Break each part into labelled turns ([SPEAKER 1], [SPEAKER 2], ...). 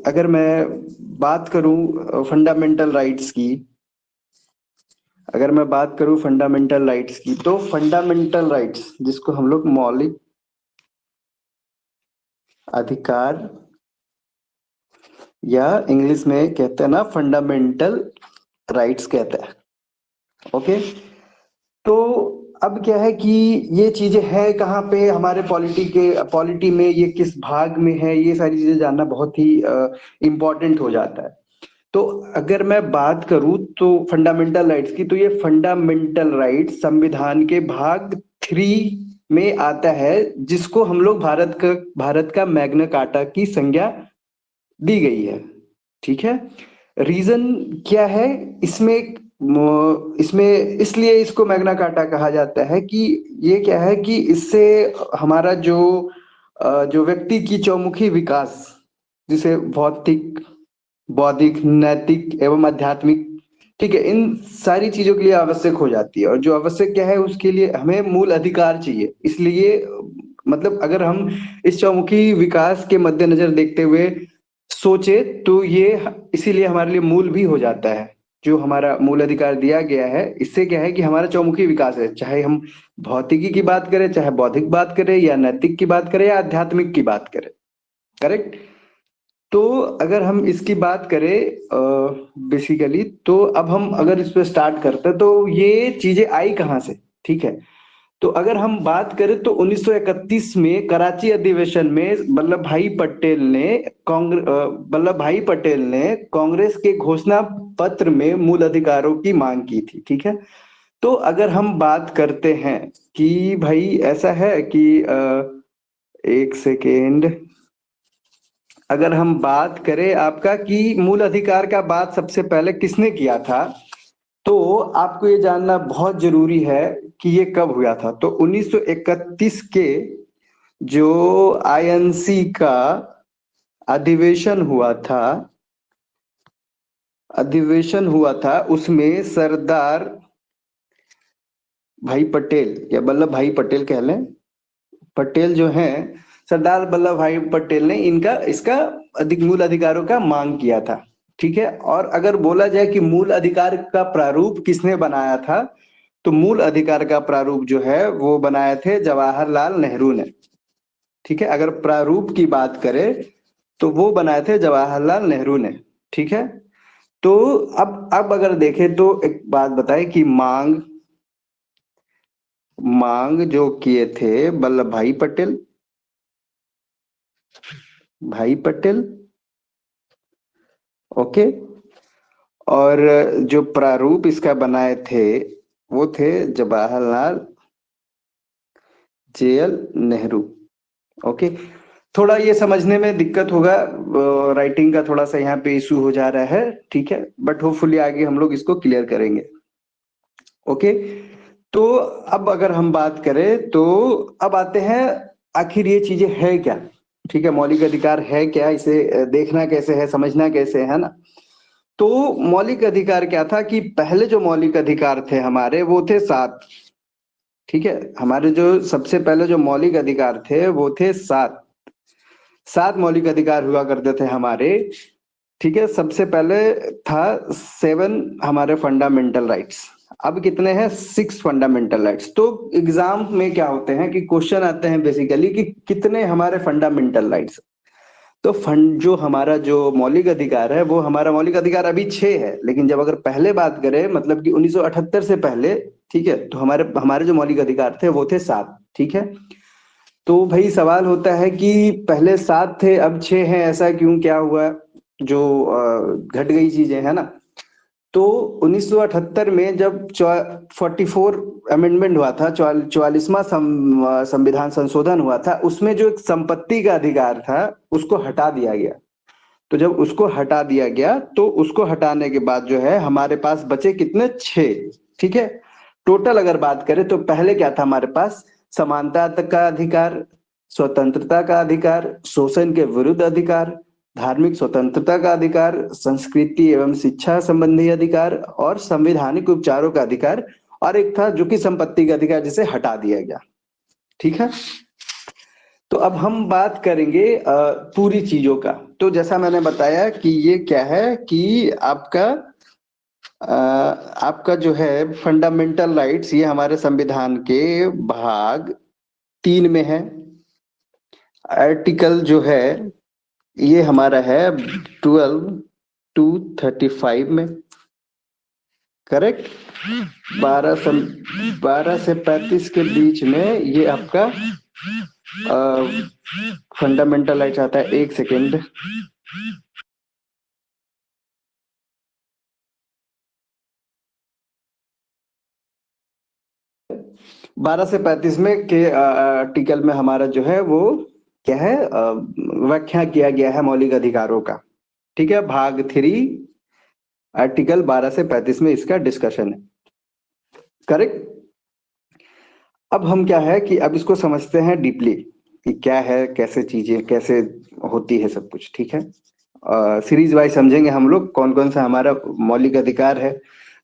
[SPEAKER 1] अगर मैं बात करूं फंडामेंटल राइट्स की, अगर मैं बात करूं फंडामेंटल राइट्स की, तो फंडामेंटल राइट्स जिसको हम लोग मौलिक अधिकार या इंग्लिश में कहते हैं ना फंडामेंटल राइट्स कहते हैं। ओके, तो अब क्या है कि ये चीजें है कहाँ पे हमारे पॉलिटी में, ये किस भाग में है, ये सारी चीजें जानना बहुत ही इम्पोर्टेंट हो जाता है। तो अगर मैं बात करूं तो फंडामेंटल राइट्स की, तो ये फंडामेंटल राइट्स संविधान के भाग 3 में आता है, जिसको हम लोग भारत का मैग्ना कार्टा की संज्ञा दी गई है। ठीक है, रीजन क्या है इसमें? इसमें इसलिए इसको मैग्ना कार्टा कहा जाता है कि ये क्या है कि इससे हमारा जो व्यक्ति की चौमुखी विकास, जिसे भौतिक, बौद्धिक, नैतिक एवं आध्यात्मिक, ठीक है, इन सारी चीजों के लिए आवश्यक हो जाती है। और जो आवश्यक क्या है, उसके लिए हमें मूल अधिकार चाहिए। इसलिए मतलब अगर हम इस चौमुखी विकास के मद्देनजर देखते हुए सोचे तो ये इसीलिए हमारे लिए मूल भी हो जाता है। जो हमारा मूल अधिकार दिया गया है, इससे क्या है कि हमारा चौमुखी विकास है, चाहे हम भौतिकी की बात करें, चाहे बौद्धिक बात करें, या नैतिक की बात करें, या आध्यात्मिक की बात करें। करेक्ट। तो अगर हम इसकी बात करें बेसिकली, तो अब हम अगर इस पे स्टार्ट करते हैं तो ये चीजें आई कहाँ से? ठीक है, तो अगर हम बात करें तो 1931 में कराची अधिवेशन में वल्लभ भाई पटेल ने कांग्रेस के घोषणा पत्र में मूल अधिकारों की मांग की थी। ठीक है, तो अगर हम बात करते हैं कि भाई ऐसा है कि एक सेकेंड, अगर हम बात करें आपका कि मूल अधिकार का बात सबसे पहले किसने किया था, तो आपको ये जानना बहुत जरूरी है कि ये कब हुआ था। तो 1931 के जो आईएनसी का अधिवेशन हुआ था उसमें सरदार भाई पटेल, या वल्लभ भाई पटेल कह लें, पटेल जो हैं, सरदार वल्लभ भाई पटेल ने इनका इसका अधिक मूल अधिकारों का मांग किया था। ठीक है, और अगर बोला जाए कि मूल अधिकार का प्रारूप किसने बनाया था, तो मूल अधिकार का प्रारूप जो है वो बनाए थे जवाहरलाल नेहरू ने। ठीक है, अगर प्रारूप की बात करें तो वो बनाए थे जवाहरलाल नेहरू ने। ठीक है, तो अब अगर देखें तो एक बात बताए कि मांग जो किए थे वल्लभ भाई पटेल। ओके, और जो प्रारूप इसका बनाए थे वो थे जवाहरलाल जेएल नेहरू। ओके, थोड़ा ये समझने में दिक्कत होगा, राइटिंग का थोड़ा सा यहाँ पे इशू हो जा रहा है। ठीक है, बट होपफुली आगे हम लोग इसको क्लियर करेंगे। ओके, तो अब अगर हम बात करें तो अब आते हैं आखिर ये चीजें है क्या। ठीक है, मौलिक अधिकार है क्या, इसे देखना कैसे है, समझना कैसे है ना। तो मौलिक अधिकार क्या था कि पहले जो मौलिक अधिकार थे हमारे वो थे 7। ठीक है, हमारे जो सबसे पहले जो मौलिक अधिकार थे वो थे 7 मौलिक अधिकार हुआ करते थे हमारे। ठीक है, सबसे पहले था 7 हमारे फंडामेंटल राइट्स। अब कितने हैं? 6 फंडामेंटल राइट्स। तो एग्जाम में क्या होते हैं कि क्वेश्चन आते हैं बेसिकली कि कितने हमारे फंडामेंटल राइट्स। तो फंड जो हमारा जो मौलिक अधिकार है, वो हमारा मौलिक अधिकार अभी 6 है, लेकिन जब अगर पहले बात करें मतलब कि 1978 से पहले, ठीक है, तो हमारे हमारे जो मौलिक अधिकार थे वो थे 7। ठीक है, तो भाई सवाल होता है कि पहले 7 थे अब 6 हैं, ऐसा क्यों, क्या हुआ, जो घट गई चीजें है ना। तो 1978 में जब 44 अमेंडमेंट हुआ था, 44वां संविधान संशोधन हुआ था, उसमें जो एक संपत्ति का अधिकार था उसको हटा दिया गया। तो जब उसको हटा दिया गया तो उसको हटाने के बाद जो है हमारे पास बचे कितने? 6। ठीक है, टोटल अगर बात करें तो पहले क्या था हमारे पास? समानता का अधिकार, स्वतंत्रता का अधिकार, शोषण के विरुद्ध अधिकार, धार्मिक स्वतंत्रता का अधिकार, संस्कृति एवं शिक्षा संबंधी अधिकार, और संवैधानिक उपचारों का अधिकार, और एक था जो कि संपत्ति का अधिकार, जिसे हटा दिया गया। ठीक है, तो अब हम बात करेंगे पूरी चीजों का। तो जैसा मैंने बताया कि ये क्या है कि आपका जो है फंडामेंटल राइट्स, ये हमारे संविधान के भाग 3 में है। आर्टिकल जो है ये हमारा है 12 to 35 में, करेक्ट। 12 से 35 के बीच में ये आपका फंडामेंटल राइट्स आता है। एक सेकेंड, 12 से 35 में के आर्टिकल में हमारा जो है वो क्या है, व्याख्या किया गया है मौलिक अधिकारों का। ठीक है, भाग 3 आर्टिकल 12 से 35 में इसका डिस्कशन है, करेक्ट। अब हम क्या है कि अब इसको समझते हैं डीपली कि क्या है, कैसे चीजें कैसे होती है सब कुछ। ठीक है, सीरीज वाइज समझेंगे हम लोग कौन कौन सा हमारा मौलिक अधिकार है,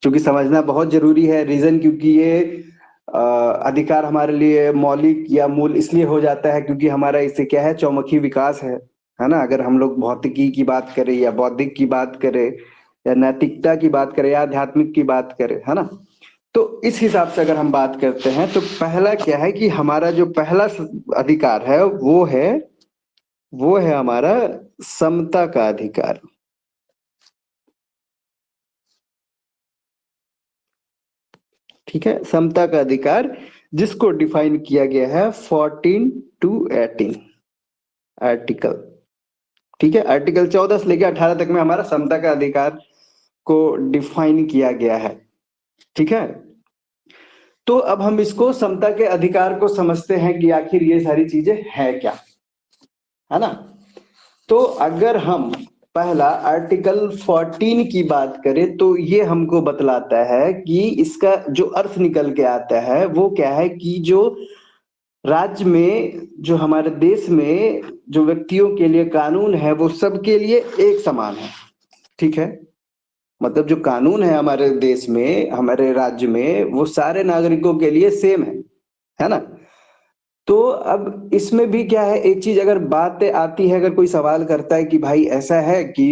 [SPEAKER 1] क्योंकि समझना बहुत जरूरी है। रीजन क्योंकि ये अधिकार हमारे लिए मौलिक या मूल इसलिए हो जाता है क्योंकि हमारा इससे क्या है, चौमुखी विकास है ना। अगर हम लोग भौतिकी की बात करें या बौद्धिक की बात करें या नैतिकता की बात करें या आध्यात्मिक की बात करें, है ना। तो इस हिसाब से अगर हम बात करते हैं तो पहला क्या है कि हमारा जो पहला अधिकार है वो है हमारा समता का अधिकार। ठीक है, समता का अधिकार जिसको डिफाइन किया गया है 14 to 18 आर्टिकल। ठीक है, आर्टिकल 14 से लेकर 18 तक में हमारा समता का अधिकार को डिफाइन किया गया है। ठीक है, तो अब हम इसको समता के अधिकार को समझते हैं कि आखिर ये सारी चीजें है क्या, है ना। तो अगर हम पहला आर्टिकल 14 की बात करें तो ये हमको बतलाता है कि इसका जो अर्थ निकल के आता है वो क्या है कि जो राज्य में, जो हमारे देश में जो व्यक्तियों के लिए कानून है वो सबके लिए एक समान है। ठीक है, मतलब जो कानून है हमारे देश में, हमारे राज्य में, वो सारे नागरिकों के लिए सेम है ना। तो अब इसमें भी क्या है, एक चीज अगर बात आती है, अगर कोई सवाल करता है कि भाई ऐसा है कि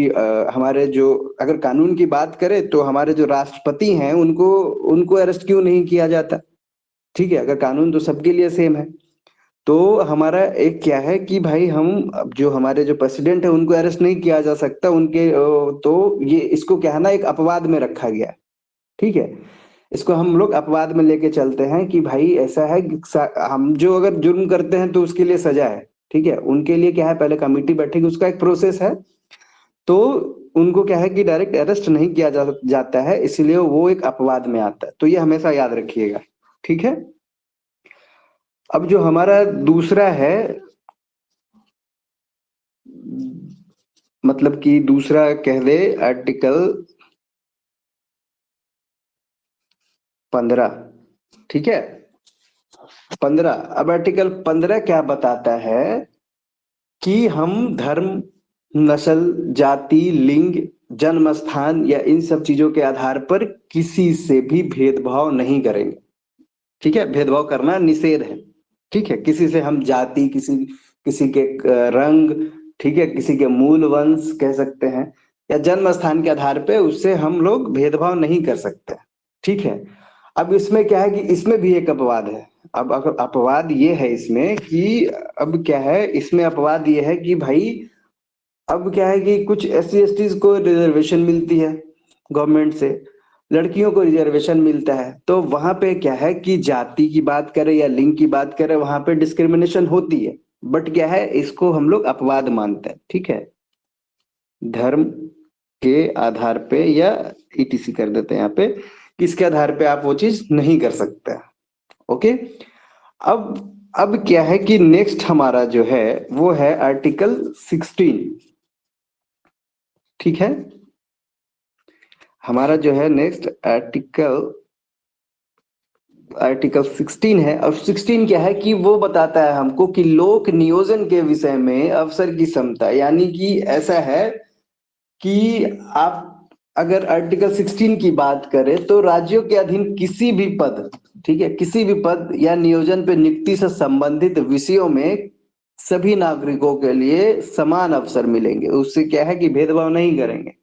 [SPEAKER 1] हमारे जो, अगर कानून की बात करें तो हमारे जो राष्ट्रपति हैं उनको उनको अरेस्ट क्यों नहीं किया जाता। ठीक है, अगर कानून तो सबके लिए सेम है तो हमारा एक क्या है कि भाई हम अब जो हमारे जो प्रेसिडेंट है उनको अरेस्ट नहीं किया जा सकता उनके तो ये इसको क्या है ना, एक अपवाद में रखा गया है। ठीक है, इसको हम लोग अपवाद में लेके चलते हैं कि भाई ऐसा है कि हम जो अगर जुर्म करते हैं तो उसके लिए सजा है। ठीक है, उनके लिए क्या है, पहले कमेटी बैठेगी, उसका एक प्रोसेस है। तो उनको क्या है कि डायरेक्ट अरेस्ट नहीं किया जाता है, इसलिए वो एक अपवाद में आता है। तो ये हमेशा याद रखिएगा। ठीक है, अब जो हमारा दूसरा है, मतलब कि दूसरा कह दे आर्टिकल 15। ठीक है, 15। अब आर्टिकल 15 क्या बताता है कि हम धर्म, नस्ल, जाति, लिंग, जन्म स्थान या इन सब चीजों के आधार पर किसी से भी भेदभाव नहीं करेंगे। ठीक है, भेदभाव करना निषेध है। ठीक है, किसी से हम जाति, किसी किसी के रंग, ठीक है, किसी के मूल वंश कह सकते हैं, या जन्म स्थान के आधार पे उससे हम लोग भेदभाव नहीं कर सकते। ठीक है, अब इसमें क्या है कि इसमें भी एक अपवाद है। अब अगर अपवाद ये है इसमें कि अब क्या है, इसमें अपवाद ये है कि भाई अब क्या है कि कुछ SC ST को रिजर्वेशन मिलती है गवर्नमेंट से, लड़कियों को रिजर्वेशन मिलता है, तो वहां पे क्या है कि जाति की बात करें या लिंग की बात करें वहां पे डिस्क्रिमिनेशन होती है। बट क्या है, इसको हम लोग अपवाद मानते हैं। ठीक है, धर्म के आधार पे या ETC कर देते हैं यहाँ पे, किसके आधार पे आप वो चीज नहीं कर सकते। ओके, अब क्या है कि नेक्स्ट हमारा जो है वो है आर्टिकल 16। ठीक है, हमारा जो है नेक्स्ट आर्टिकल 16 है। और 16 क्या है कि वो बताता है हमको कि लोक नियोजन के विषय में अवसर की समता, यानी कि ऐसा है कि आप अगर आर्टिकल 16 की बात करें तो राज्यों के अधीन किसी भी पद, ठीक है, किसी भी पद या नियोजन पे नियुक्ति से संबंधित विषयों में सभी नागरिकों के लिए समान अवसर मिलेंगे। उससे क्या है कि भेदभाव नहीं करेंगे।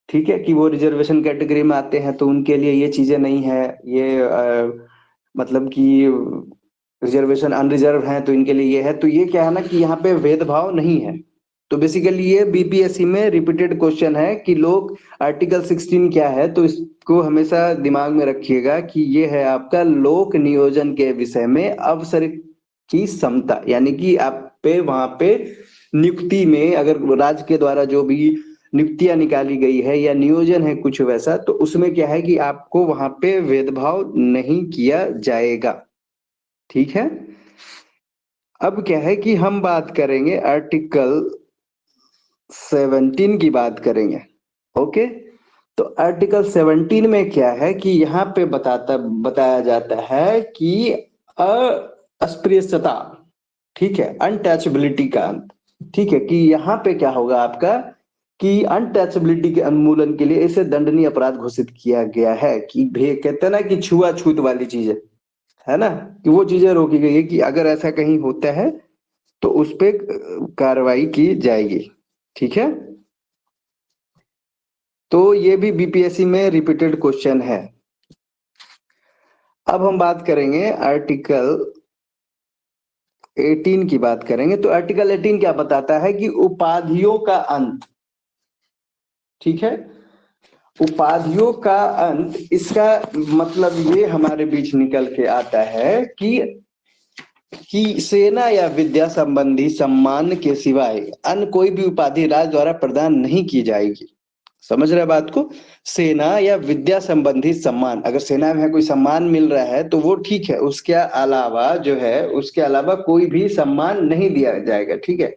[SPEAKER 1] ठीक है, कि वो रिजर्वेशन कैटेगरी में आते हैं तो उनके लिए ये चीजें नहीं है, ये मतलब कि रिजर्वेशन अनरिजर्व है तो इनके लिए ये है। तो ये क्या है ना कि यहाँ पे भेदभाव नहीं है। तो बेसिकली ये बीपीएससी में रिपीटेड क्वेश्चन है कि लोग आर्टिकल 16 क्या है, तो इसको हमेशा दिमाग में रखिएगा कि ये है आपका लोक नियोजन के विषय में अवसर की समता। यानी कि आप पे वहां पे नियुक्ति में अगर राज्य के द्वारा जो भी नियुक्तियां निकाली गई है या नियोजन है कुछ वैसा, तो उसमें क्या है कि आपको वहां पे भेदभाव नहीं किया जाएगा। ठीक है, अब क्या है कि हम बात करेंगे आर्टिकल 17 की बात करेंगे। ओके, तो आर्टिकल 17 में क्या है कि यहाँ पे बताया जाता है कि अस्पृश्यता, ठीक है, अनटचबिलिटी का अंत। ठीक है, कि यहाँ पे क्या होगा आपका कि अनटचबिलिटी के उन्मूलन के लिए इसे दंडनीय अपराध घोषित किया गया है। कि कहते हैं ना कि छुआछूत वाली चीजें है ना, कि वो चीजें रोकी गई है कि अगर ऐसा कहीं होता है तो उस पे कार्रवाई की जाएगी। ठीक है, तो ये भी बीपीएससी में रिपीटेड क्वेश्चन है। अब हम बात करेंगे आर्टिकल 18 की बात करेंगे। तो आर्टिकल 18 क्या बताता है कि उपाधियों का अंत। ठीक है, उपाधियों का अंत, इसका मतलब ये हमारे बीच निकल के आता है कि सेना या विद्या संबंधी सम्मान के सिवाय अन्य कोई भी उपाधि राज्य द्वारा प्रदान नहीं की जाएगी। समझ रहे बात को? सेना या विद्या संबंधी सम्मान, अगर सेना में कोई सम्मान मिल रहा है तो वो ठीक है, उसके अलावा जो है उसके अलावा कोई भी सम्मान नहीं दिया जाएगा। ठीक है,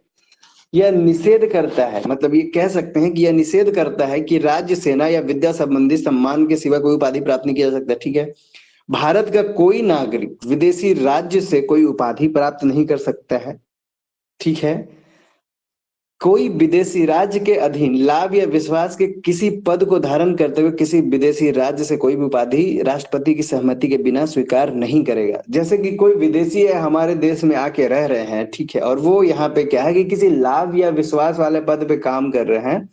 [SPEAKER 1] यह निषेध करता है, मतलब ये कह सकते हैं कि यह निषेध करता है कि राज्य सेना या विद्या संबंधी सम्मान के सिवा कोई उपाधि प्राप्त नहीं किया जा सकता। ठीक है, भारत का कोई नागरिक विदेशी राज्य से कोई उपाधि प्राप्त नहीं कर सकता है। ठीक है, कोई विदेशी राज्य के अधीन लाभ या विश्वास के किसी पद को धारण करते हुए किसी विदेशी राज्य से कोई भी उपाधि राष्ट्रपति की सहमति के बिना स्वीकार नहीं करेगा। जैसे कि कोई विदेशी है हमारे देश में आके रह रहे हैं, ठीक है, और वो यहाँ पे क्या है कि किसी लाभ या विश्वास वाले पद पे काम कर रहे हैं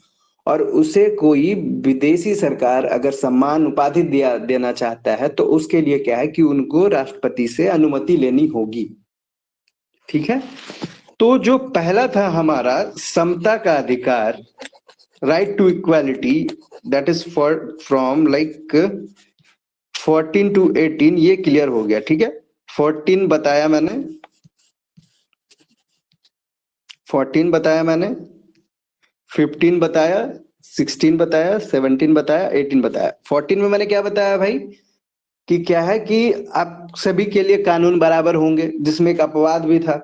[SPEAKER 1] और उसे कोई विदेशी सरकार अगर सम्मान उपाधि देना चाहता है तो उसके लिए क्या है कि उनको राष्ट्रपति से अनुमति लेनी होगी। ठीक है, तो जो पहला था हमारा समता का अधिकार, right to equality, that is for from like 14 to 18, ये क्लियर हो गया। ठीक है, 14 बताया मैंने, 14 बताया मैंने, 15 बताया, 16 बताया, 17 बताया, 18 बताया। 14 में मैंने क्या बताया भाई कि क्या है कि आप सभी के लिए कानून बराबर होंगे, जिसमें एक अपवाद भी था।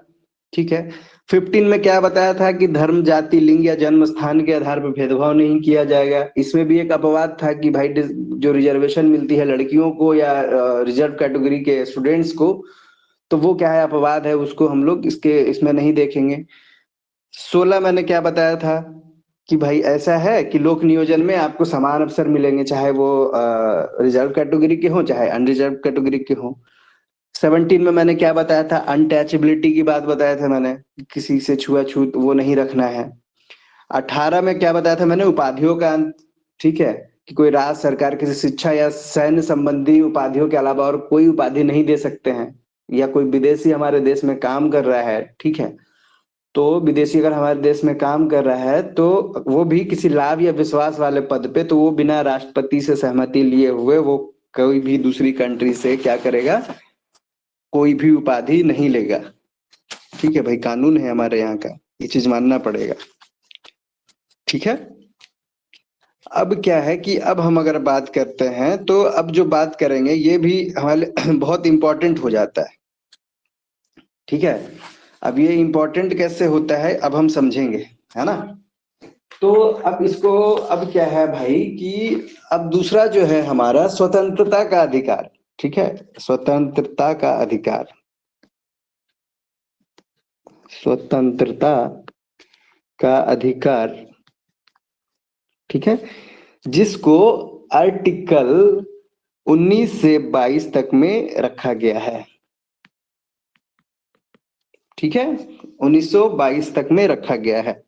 [SPEAKER 1] ठीक है, 15 में क्या बताया था कि धर्म, जाति, लिंग या जन्म स्थान के आधार पर भेदभाव नहीं किया जाएगा। इसमें भी एक अपवाद था कि भाई जो रिजर्वेशन मिलती है लड़कियों को या रिजर्व कैटेगरी के स्टूडेंट्स को, तो वो क्या है अपवाद है, उसको हम लोग इसमें नहीं देखेंगे। 16 मैंने क्या बताया था कि भाई ऐसा है कि लोक नियोजन में आपको समान अवसर मिलेंगे, चाहे वो रिजर्व कैटेगरी के हो चाहे अनरिजर्व कैटेगरी के हो। 17 में मैंने क्या बताया था, अनटचेबिलिटी की बात बताया था मैंने, किसी से छुआछूत वो नहीं रखना है। 18 में क्या बताया था मैंने, उपाधियों का अंत। ठीक है, कि कोई राज्य सरकार किसी शिक्षा या सैन्य संबंधी उपाधियों के अलावा और कोई उपाधि नहीं दे सकते हैं। या कोई विदेशी हमारे देश में काम कर रहा है, ठीक है, तो विदेशी अगर हमारे देश में काम कर रहा है तो वो भी किसी लाभ या विश्वास वाले पद पे, तो वो बिना राष्ट्रपति से सहमति लिए हुए वो कोई भी दूसरी कंट्री से क्या करेगा, कोई भी उपाधि नहीं लेगा। ठीक है भाई, कानून है हमारे यहाँ का, ये चीज मानना पड़ेगा। ठीक है, अब क्या है कि अब हम अगर बात करते हैं तो अब जो बात करेंगे ये भी हमारे बहुत इंपॉर्टेंट हो जाता है। ठीक है, अब ये इंपॉर्टेंट कैसे होता है अब हम समझेंगे, है ना। तो अब इसको, अब क्या है भाई कि अब दूसरा जो है हमारा स्वतंत्रता का अधिकार। ठीक है, स्वतंत्रता का अधिकार, स्वतंत्रता का अधिकार। ठीक है, जिसको आर्टिकल 19 से 22 तक में रखा गया है। ठीक है, 1922 तक में रखा गया है।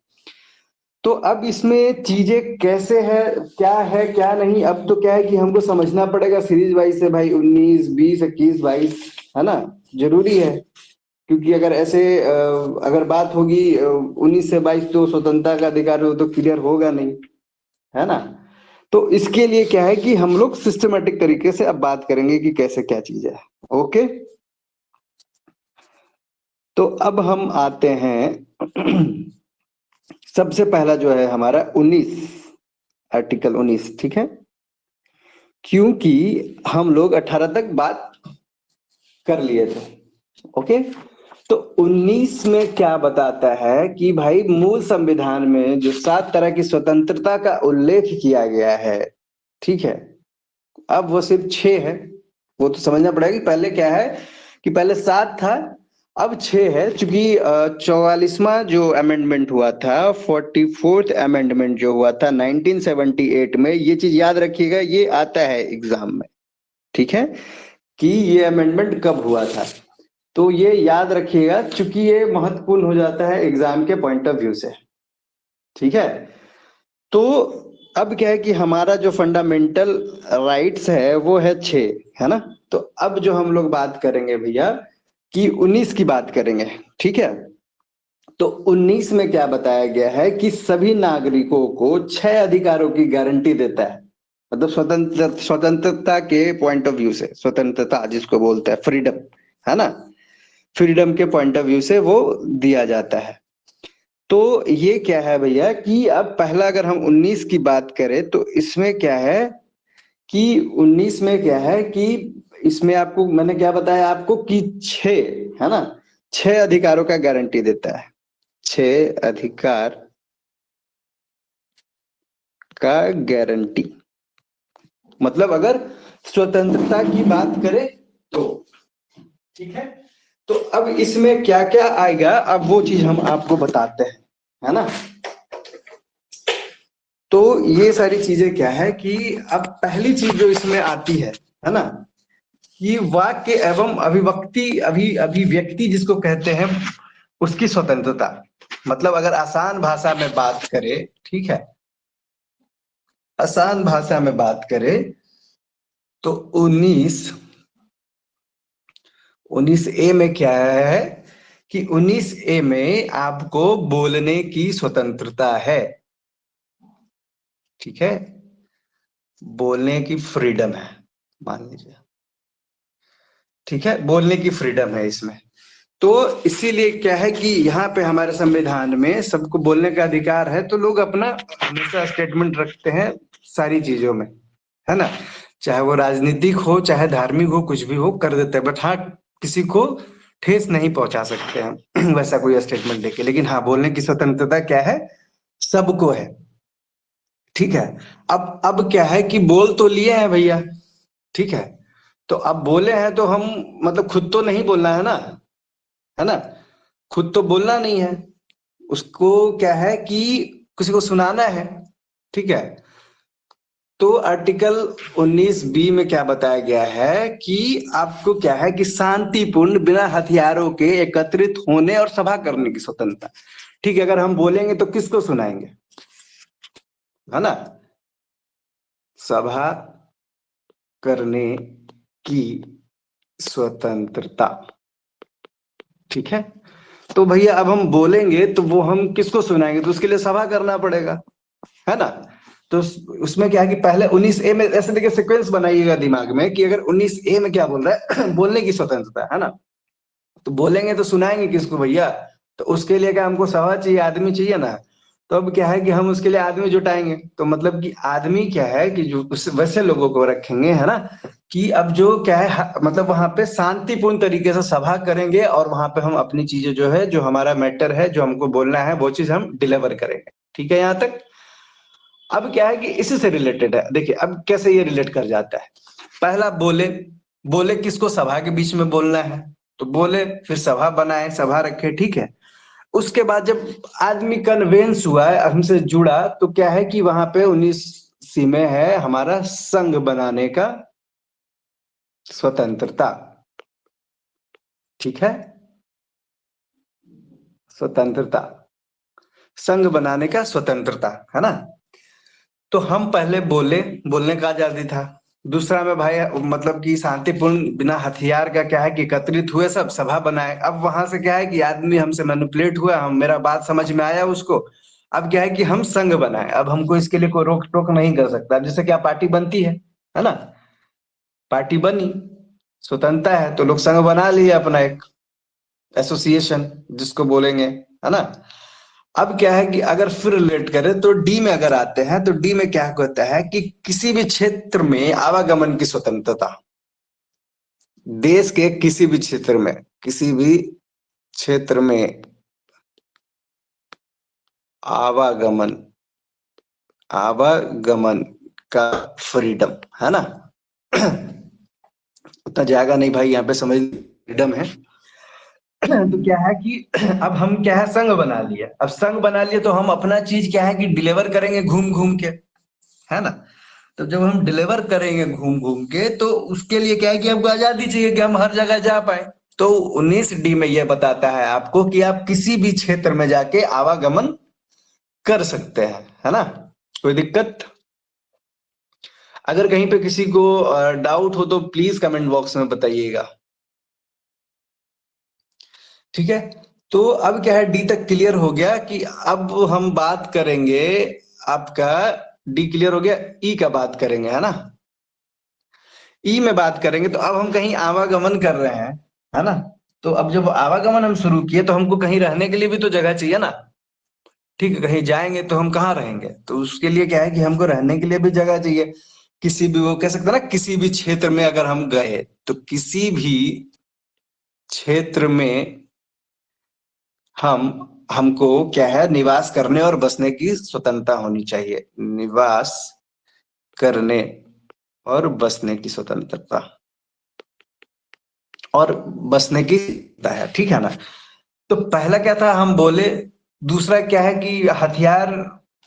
[SPEAKER 1] तो अब इसमें चीजें कैसे है क्या नहीं, अब तो क्या है कि हमको समझना पड़ेगा सीरीज वाइज से भाई, 19 20 21 22, है ना, जरूरी है। क्योंकि अगर ऐसे अगर बात होगी 19 से 22 तो स्वतंत्रता का अधिकार हो तो क्लियर होगा नहीं, है ना। तो इसके लिए क्या है कि हम लोग सिस्टमेटिक तरीके से अब बात करेंगे कि कैसे क्या चीज है। ओके, तो अब हम आते हैं सबसे पहला जो है हमारा 19, आर्टिकल 19, ठीक है। क्योंकि हम लोग 18 तक बात कर लिए थे। ओके, तो 19 में क्या बताता है कि भाई मूल संविधान में जो 7 तरह की स्वतंत्रता का उल्लेख किया गया है, ठीक है, अब वो सिर्फ 6 है। वो तो समझना पड़ेगा कि पहले क्या है कि पहले 7 था, अब 6 है। चूंकि 44वां जो अमेंडमेंट हुआ था, 44th अमेंडमेंट जो हुआ था 1978 में, ये चीज याद रखिएगा, ये आता है एग्जाम में, ठीक है, कि ये अमेंडमेंट कब हुआ था। तो ये याद रखिएगा, चूंकि ये महत्वपूर्ण हो जाता है एग्जाम के पॉइंट ऑफ व्यू से, ठीक है। तो अब क्या है कि हमारा जो फंडामेंटल राइट्स है वो है 6, है ना। तो अब जो हम लोग बात करेंगे भैया कि 19 की बात करेंगे, ठीक है। तो 19 में क्या बताया गया है कि सभी नागरिकों को 6 अधिकारों की गारंटी देता है। मतलब स्वतंत्रता के पॉइंट ऑफ व्यू से, स्वतंत्रता जिसको बोलते हैं फ्रीडम, है ना, फ्रीडम के पॉइंट ऑफ व्यू से वो दिया जाता है। तो ये क्या है भैया कि अब पहला अगर हम 19 की बात करें तो इसमें क्या है कि 19 में क्या है कि इसमें आपको मैंने क्या बताया आपको कि 6, है ना, 6 अधिकारों का गारंटी देता है। 6 अधिकार का गारंटी, मतलब अगर स्वतंत्रता की बात करें तो, ठीक है। तो अब इसमें क्या क्या आएगा, अब वो चीज हम आपको बताते हैं, है ना। तो ये सारी चीजें क्या है कि अब पहली चीज जो इसमें आती है ना, कि वाक्य एवं अभिव्यक्ति अभिव्यक्ति जिसको कहते हैं उसकी स्वतंत्रता। मतलब अगर आसान भाषा में बात करें, ठीक है, आसान भाषा में बात करें तो 19 ए में क्या है कि 19 ए में आपको बोलने की स्वतंत्रता है, ठीक है, बोलने की फ्रीडम है, मान लीजिए, ठीक है, बोलने की फ्रीडम है इसमें। तो इसीलिए क्या है कि यहाँ पे हमारे संविधान में सबको बोलने का अधिकार है, तो लोग अपना हमेशा स्टेटमेंट रखते हैं सारी चीजों में, है ना, चाहे वो राजनीतिक हो चाहे धार्मिक हो, कुछ भी हो कर देते हैं, बट हाँ किसी को ठेस नहीं पहुंचा सकते हैं वैसा कोई स्टेटमेंट देके। लेकिन हाँ बोलने की स्वतंत्रता क्या है, सबको है, ठीक है। अब क्या है कि बोल तो लिए हैं भैया, ठीक है, तो अब बोले हैं तो हम मतलब खुद तो नहीं बोलना है ना, खुद तो बोलना नहीं है, उसको क्या है कि किसी को सुनाना है, ठीक है। तो आर्टिकल 19 बी में क्या बताया गया है कि आपको क्या है कि शांतिपूर्ण बिना हथियारों के एकत्रित होने और सभा करने की स्वतंत्रता, ठीक है। अगर हम बोलेंगे तो किसको सुनाएंगे, है ना, सभा करने की स्वतंत्रता, ठीक है। तो भैया अब हम बोलेंगे तो वो हम किसको सुनाएंगे, तो उसके लिए सभा करना पड़ेगा, है ना। तो उसमें क्या है कि पहले 19 ए में ऐसे देखिए सीक्वेंस बनाइएगा दिमाग में कि अगर 19 ए में क्या बोल रहा है बोलने की स्वतंत्रता, है ना, तो बोलेंगे तो सुनाएंगे किसको भैया, तो उसके लिए क्या हमको सभा चाहिए, आदमी चाहिए ना। तो अब क्या है कि हम उसके लिए आदमी जुटाएंगे, तो मतलब कि आदमी क्या है कि जो उस वैसे लोगों को रखेंगे, है ना, कि अब जो क्या है मतलब वहां पे शांतिपूर्ण तरीके से सभा करेंगे और वहां पे हम अपनी चीजें जो है, जो हमारा मैटर है, जो हमको बोलना है वो चीज हम डिलीवर करेंगे, ठीक है यहाँ तक। अब क्या है कि इसी से रिलेटेड है, देखिए अब कैसे ये रिलेट कर जाता है। पहला बोले, बोले किसको, सभा के बीच में बोलना है, तो बोले, फिर सभा बनाए, सभा रखे, ठीक है। उसके बाद जब आदमी कन्वेंस हुआ है, हमसे जुड़ा, तो क्या है कि वहां पे 19 में है हमारा संघ बनाने का स्वतंत्रता, ठीक है। स्वतंत्रता, संघ बनाने का स्वतंत्रता, है ना। तो हम पहले बोलने का आजादी था। दूसरा में भाई मतलब कि शांतिपूर्ण बिना हथियार का क्या है कि एकत्रित हुए सब सभा बनाए। अब वहां से क्या है कि आदमी हमसे मैनिपुलेट हुआ, हम मेरा बात समझ में आया उसको। अब क्या है कि हम संघ बनाए, अब हमको इसके लिए कोई रोक टोक नहीं कर सकता। अब जैसे क्या पार्टी बनती है ना। पार्टी बनी, स्वतंत्रता है, तो लोग संघ बना लिए अपना एक एसोसिएशन जिसको बोलेंगे, है ना। अब क्या है कि अगर फिर रिलेट करें तो डी में अगर आते हैं तो डी में क्या कहता है कि किसी भी क्षेत्र में आवागमन की स्वतंत्रता। देश के किसी भी क्षेत्र में, किसी भी क्षेत्र में आवागमन, आवागमन का फ्रीडम, है ना। उतना जाएगा नहीं भाई, यहाँ पे समझ, फ्रीडम है। तो क्या है कि अब हम क्या है संघ बना लिए। अब संघ बना लिए तो हम अपना चीज क्या है कि डिलीवर करेंगे घूम घूम के, है ना। तो जब हम डिलीवर करेंगे घूम घूम के तो उसके लिए क्या है कि हमको आजादी चाहिए कि हम हर जगह जा पाए। तो 19 डी में यह बताता है आपको कि आप किसी भी क्षेत्र में जाके आवागमन कर सकते हैं, है ना। कोई दिक्कत? अगर कहीं पे किसी को डाउट हो तो प्लीज कमेंट बॉक्स में बताइएगा, ठीक है। तो अब क्या है, डी तक क्लियर हो गया कि अब हम बात करेंगे आपका, डी क्लियर हो गया, ई का बात करेंगे, है ना। ई में बात करेंगे तो अब हम कहीं आवागमन कर रहे हैं, है ना। तो अब जब आवागमन हम शुरू किए तो हमको कहीं रहने के लिए भी तो जगह चाहिए ना। ठीक है, कहीं जाएंगे तो हम कहाँ रहेंगे, तो उसके लिए क्या है कि हमको रहने के लिए भी जगह चाहिए। किसी भी, वो कह सकते हैं ना, किसी भी क्षेत्र में अगर हम गए तो किसी भी क्षेत्र में हम हमको क्या है, निवास करने और बसने की स्वतंत्रता होनी चाहिए। निवास करने और बसने की स्वतंत्रता, और बसने की है, ठीक है ना। तो पहला क्या था हम बोले। दूसरा क्या है कि हथियार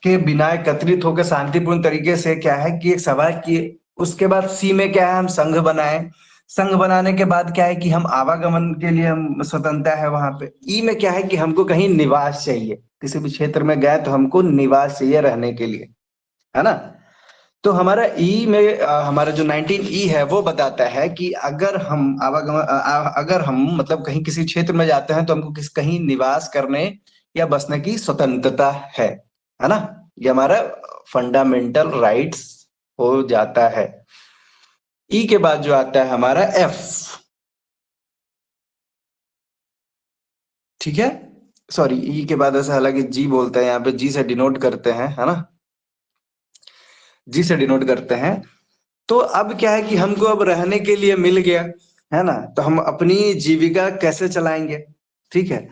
[SPEAKER 1] के बिना एकत्रित होकर शांतिपूर्ण तरीके से क्या है कि एक सभा किए। उसके बाद सी में क्या है, हम संघ बनाए। संघ बनाने के बाद क्या है कि हम आवागमन के लिए हम स्वतंत्रता है वहां पे। ई में क्या है कि हमको कहीं निवास चाहिए, किसी भी क्षेत्र में गए तो हमको निवास चाहिए रहने के लिए, है ना। तो हमारा ई में हमारा जो 19 ई है वो बताता है कि अगर हम आवागमन अगर हम मतलब कहीं किसी क्षेत्र में जाते हैं तो हमको कहीं निवास करने या बसने की स्वतंत्रता है ना। ये हमारा फंडामेंटल राइट्स हो जाता है। ई के बाद जो आता है हमारा एफ, ठीक है। सॉरी, ई के बाद ऐसा, हालांकि जी बोलते हैं यहाँ पे, जी से डिनोट करते हैं, है ना। जी से डिनोट करते हैं। तो अब क्या है कि हमको अब रहने के लिए मिल गया, है ना। तो हम अपनी जीविका कैसे चलाएंगे, ठीक है।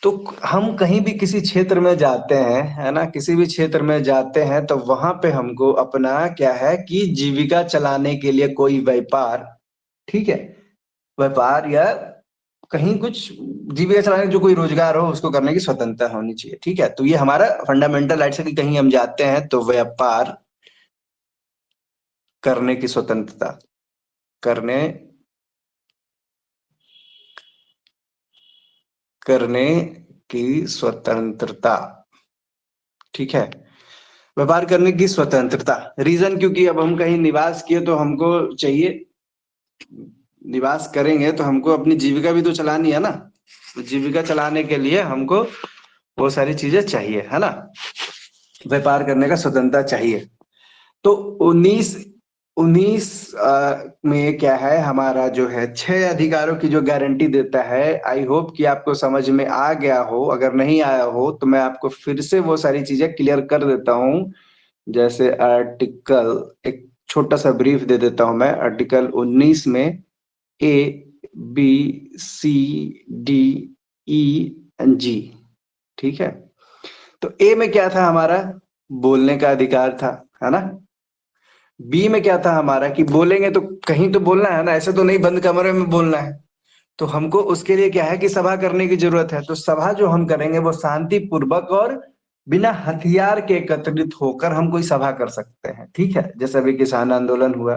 [SPEAKER 1] तो हम कहीं भी किसी क्षेत्र में जाते हैं, है ना, किसी भी क्षेत्र में जाते हैं तो वहां पे हमको अपना क्या है कि जीविका चलाने के लिए कोई व्यापार, ठीक है, व्यापार या कहीं कुछ जीविका चलाने जो कोई रोजगार हो उसको करने की स्वतंत्रता होनी चाहिए, ठीक है। तो ये हमारा फंडामेंटल राइट है कि कहीं हम जाते हैं तो व्यापार करने की स्वतंत्रता, करने करने की स्वतंत्रता, ठीक है। व्यापार करने की स्वतंत्रता, रीजन क्योंकि अब हम कहीं निवास किए तो हमको चाहिए, निवास करेंगे तो हमको अपनी जीविका भी तो चलानी है ना। तो जीविका चलाने के लिए हमको वो सारी चीजें चाहिए, है ना। व्यापार करने का स्वतंत्रता चाहिए। तो 19 19 में क्या है हमारा जो है 6 अधिकारों की जो गारंटी देता है। आई होप कि आपको समझ में आ गया हो, अगर नहीं आया हो तो मैं आपको फिर से वो सारी चीजें क्लियर कर देता हूँ। जैसे आर्टिकल, एक छोटा सा ब्रीफ दे देता हूं मैं। आर्टिकल 19 में ए, बी, सी, डी, ई, जी, ठीक है। तो ए में क्या था हमारा, बोलने का अधिकार था, है ना। बी में क्या था हमारा कि बोलेंगे तो कहीं तो बोलना है ना, ऐसे तो नहीं बंद कमरे में बोलना है। तो हमको उसके लिए क्या है कि सभा करने की जरूरत है। तो सभा जो हम करेंगे वो शांति पूर्वक और बिना हथियार के एकत्रित होकर हम कोई सभा कर सकते हैं, ठीक है। जैसे अभी किसान आंदोलन हुआ,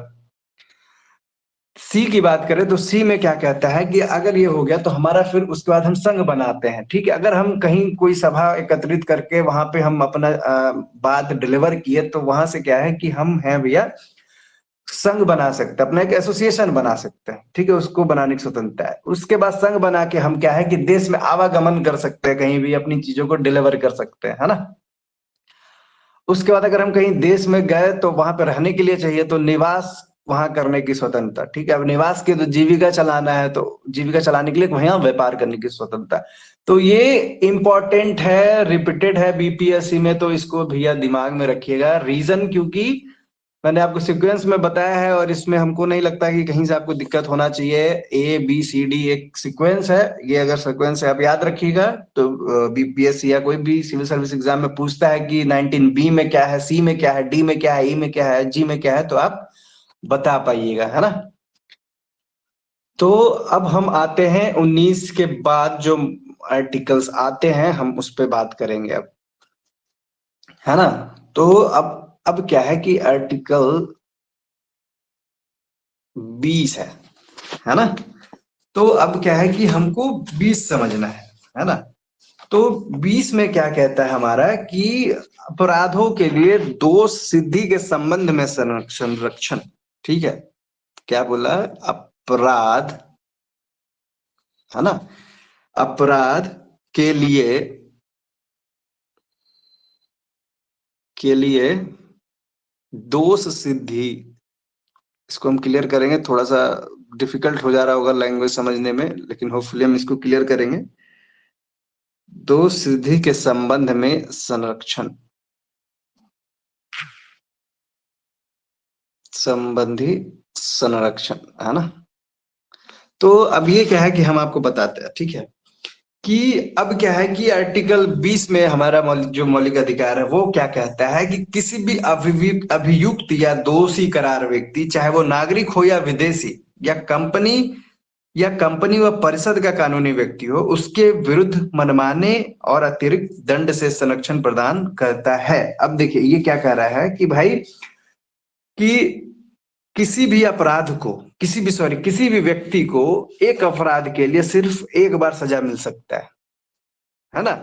[SPEAKER 1] सी की बात करें तो सी में क्या कहता है कि अगर ये हो गया तो हमारा फिर उसके बाद हम संघ बनाते हैं, ठीक है। अगर हम कहीं कोई सभा एकत्रित करके वहां पे हम अपना बात डिलीवर किए तो वहां से क्या है कि हम हैं भैया संघ बना सकते हैं, अपना एक एसोसिएशन बना सकते हैं, ठीक है। उसको बनाने की स्वतंत्रता है। उसके बाद संघ बना के हम क्या है कि देश में आवागमन कर सकते हैं, कहीं भी अपनी चीजों को डिलीवर कर सकते हैं, है ना। उसके बाद अगर हम कहीं देश में गए तो वहां पे रहने के लिए चाहिए तो निवास वहां करने की स्वतंत्रता, ठीक है। अब निवास की तो जीविका चलाना है तो जीविका चलाने के लिए वहां व्यापार करने की स्वतंत्रता। तो ये इंपॉर्टेंट है, रिपीटेड है बीपीएससी में, तो इसको भैया दिमाग में रखिएगा। रीजन क्योंकि मैंने आपको सीक्वेंस में बताया है और इसमें हमको नहीं लगता कि कहीं से आपको दिक्कत होना चाहिए। ए बी सी डी एक सीक्वेंस है, ये अगर सीक्वेंस है आप याद रखिएगा तो बीपीएससी या कोई भी सिविल सर्विस एग्जाम में पूछता है कि 19 बी में क्या है, सी में क्या है, डी में क्या है, ई में क्या है, जी में क्या है, तो आप बता पाइएगा, है ना। तो अब हम आते हैं 19 के बाद जो आर्टिकल्स आते हैं हम उस पर बात करेंगे अब, है ना। तो अब क्या है कि आर्टिकल 20 है ना। तो अब क्या है कि हमको 20 समझना है ना। तो 20 में क्या कहता है हमारा कि अपराधों के लिए दोष सिद्धि के संबंध में संरक्षण, ठीक है। क्या बोला, अपराध, है ना, अपराध के लिए दोष सिद्धि, इसको हम क्लियर करेंगे। थोड़ा सा डिफिकल्ट हो जा रहा होगा लैंग्वेज समझने में, लेकिन होपफुली हम इसको क्लियर करेंगे। दोष सिद्धि के संबंध में संरक्षण संबंधी संरक्षण, है ना। तो अब ये क्या है कि हम आपको बताते हैं, ठीक है, कि अब क्या है कि आर्टिकल 20 में हमारा जो मौलिक अधिकार है वो क्या कहता है कि किसी भी अभियुक्त या दोषी करार व्यक्ति, चाहे वो नागरिक हो या विदेशी या कंपनी व परिषद का कानूनी व्यक्ति हो, उसके विरुद्ध मनमाने और अतिरिक्त दंड से संरक्षण प्रदान करता है। अब देखिए ये क्या कह रहा है कि भाई कि किसी भी अपराध को, किसी भी व्यक्ति को एक अपराध के लिए सिर्फ एक बार सजा मिल सकता है ना।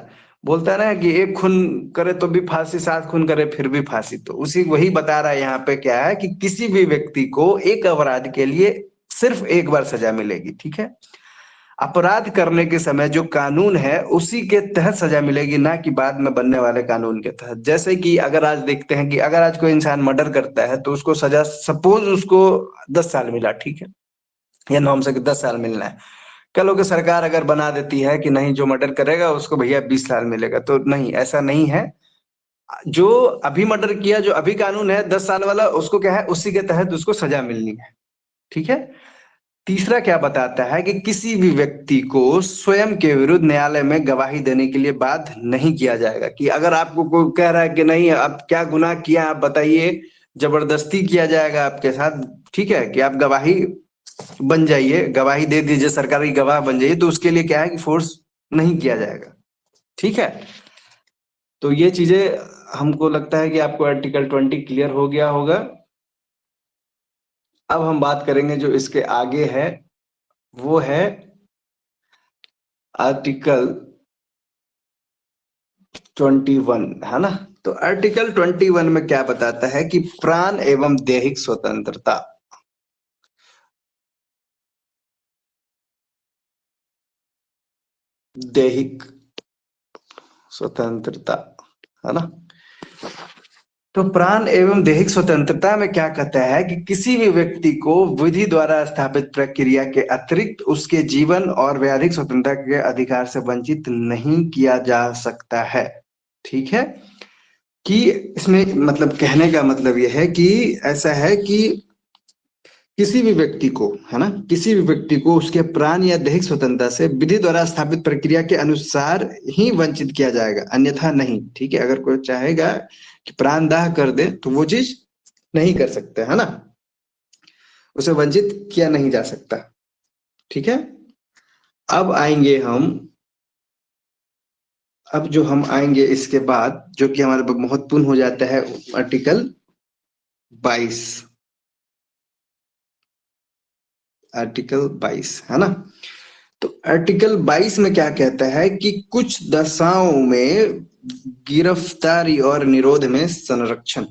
[SPEAKER 1] बोलता है ना कि एक खून करे तो भी फांसी, 7 खून करे फिर भी फांसी। तो उसी वही बता रहा है यहाँ पे क्या है कि किसी भी व्यक्ति को एक अपराध के लिए सिर्फ एक बार सजा मिलेगी, ठीक है। अपराध करने के समय जो कानून है उसी के तहत सजा मिलेगी, ना कि बाद में बनने वाले कानून के तहत। जैसे कि अगर आज देखते हैं कि अगर आज कोई इंसान मर्डर करता है तो उसको सजा, सपोज उसको 10 साल मिला, ठीक है, या नॉर्म से 10 साल मिलना है। कल को सरकार अगर बना देती है कि नहीं, जो मर्डर करेगा उसको भैया 20 साल मिलेगा, तो नहीं, ऐसा नहीं है। जो अभी मर्डर किया, जो अभी कानून है 10 साल वाला, उसको क्या है, उसी के तहत उसको सजा मिलनी है, ठीक है। तीसरा क्या बताता है कि किसी भी व्यक्ति को स्वयं के विरुद्ध न्यायालय में गवाही देने के लिए बाध्य नहीं किया जाएगा। कि अगर आपको कोई कह रहा है कि नहीं आप क्या गुनाह किया आप बताइए, जबरदस्ती किया जाएगा आपके साथ, ठीक है, कि आप गवाही बन जाइए, गवाही दे दीजिए, सरकारी गवाह बन जाइए, तो उसके लिए क्या है कि फोर्स नहीं किया जाएगा, ठीक है। तो ये चीजें हमको लगता है कि आपको आर्टिकल 20 क्लियर हो गया होगा। अब हम बात करेंगे जो इसके आगे है, वो है आर्टिकल 21, है ना। तो आर्टिकल 21 में क्या बताता है कि प्राण एवं दैहिक स्वतंत्रता, दैहिक स्वतंत्रता, है ना। तो प्राण एवं दैहिक स्वतंत्रता में क्या कहता है कि किसी भी व्यक्ति को विधि द्वारा स्थापित प्रक्रिया के अतिरिक्त उसके जीवन और व्यक्तिगत स्वतंत्रता के अधिकार से वंचित नहीं किया जा सकता है, ठीक है। कि इसमें मतलब कहने का मतलब यह है कि ऐसा है कि किसी भी व्यक्ति को, है ना, किसी भी व्यक्ति को उसके प्राण या दैहिक स्वतंत्रता से विधि द्वारा स्थापित प्रक्रिया के अनुसार ही वंचित किया जाएगा, अन्यथा नहीं, ठीक है। अगर कोई चाहेगा कि प्राण दाह कर दे तो वो चीज नहीं कर सकते, है ना, उसे वंचित किया नहीं जा सकता, ठीक है। अब आएंगे हम, अब जो हम आएंगे इसके बाद जो कि हमारे बहुत महत्वपूर्ण हो जाता है, आर्टिकल 22, आर्टिकल 22 है ना। तो आर्टिकल 22 में क्या कहता है कि कुछ दशाओं में गिरफ्तारी और निरोध में संरक्षण।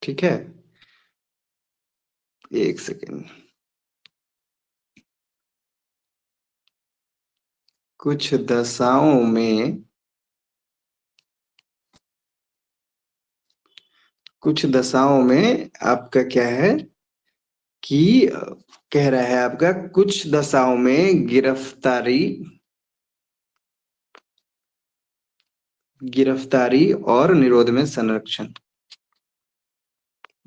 [SPEAKER 1] ठीक है, एक सेकेंड। कुछ दशाओं में, कुछ दशाओं में आपका क्या है कि कह रहा है आपका कुछ दशाओं में गिरफ्तारी, गिरफ्तारी और निरोध में संरक्षण,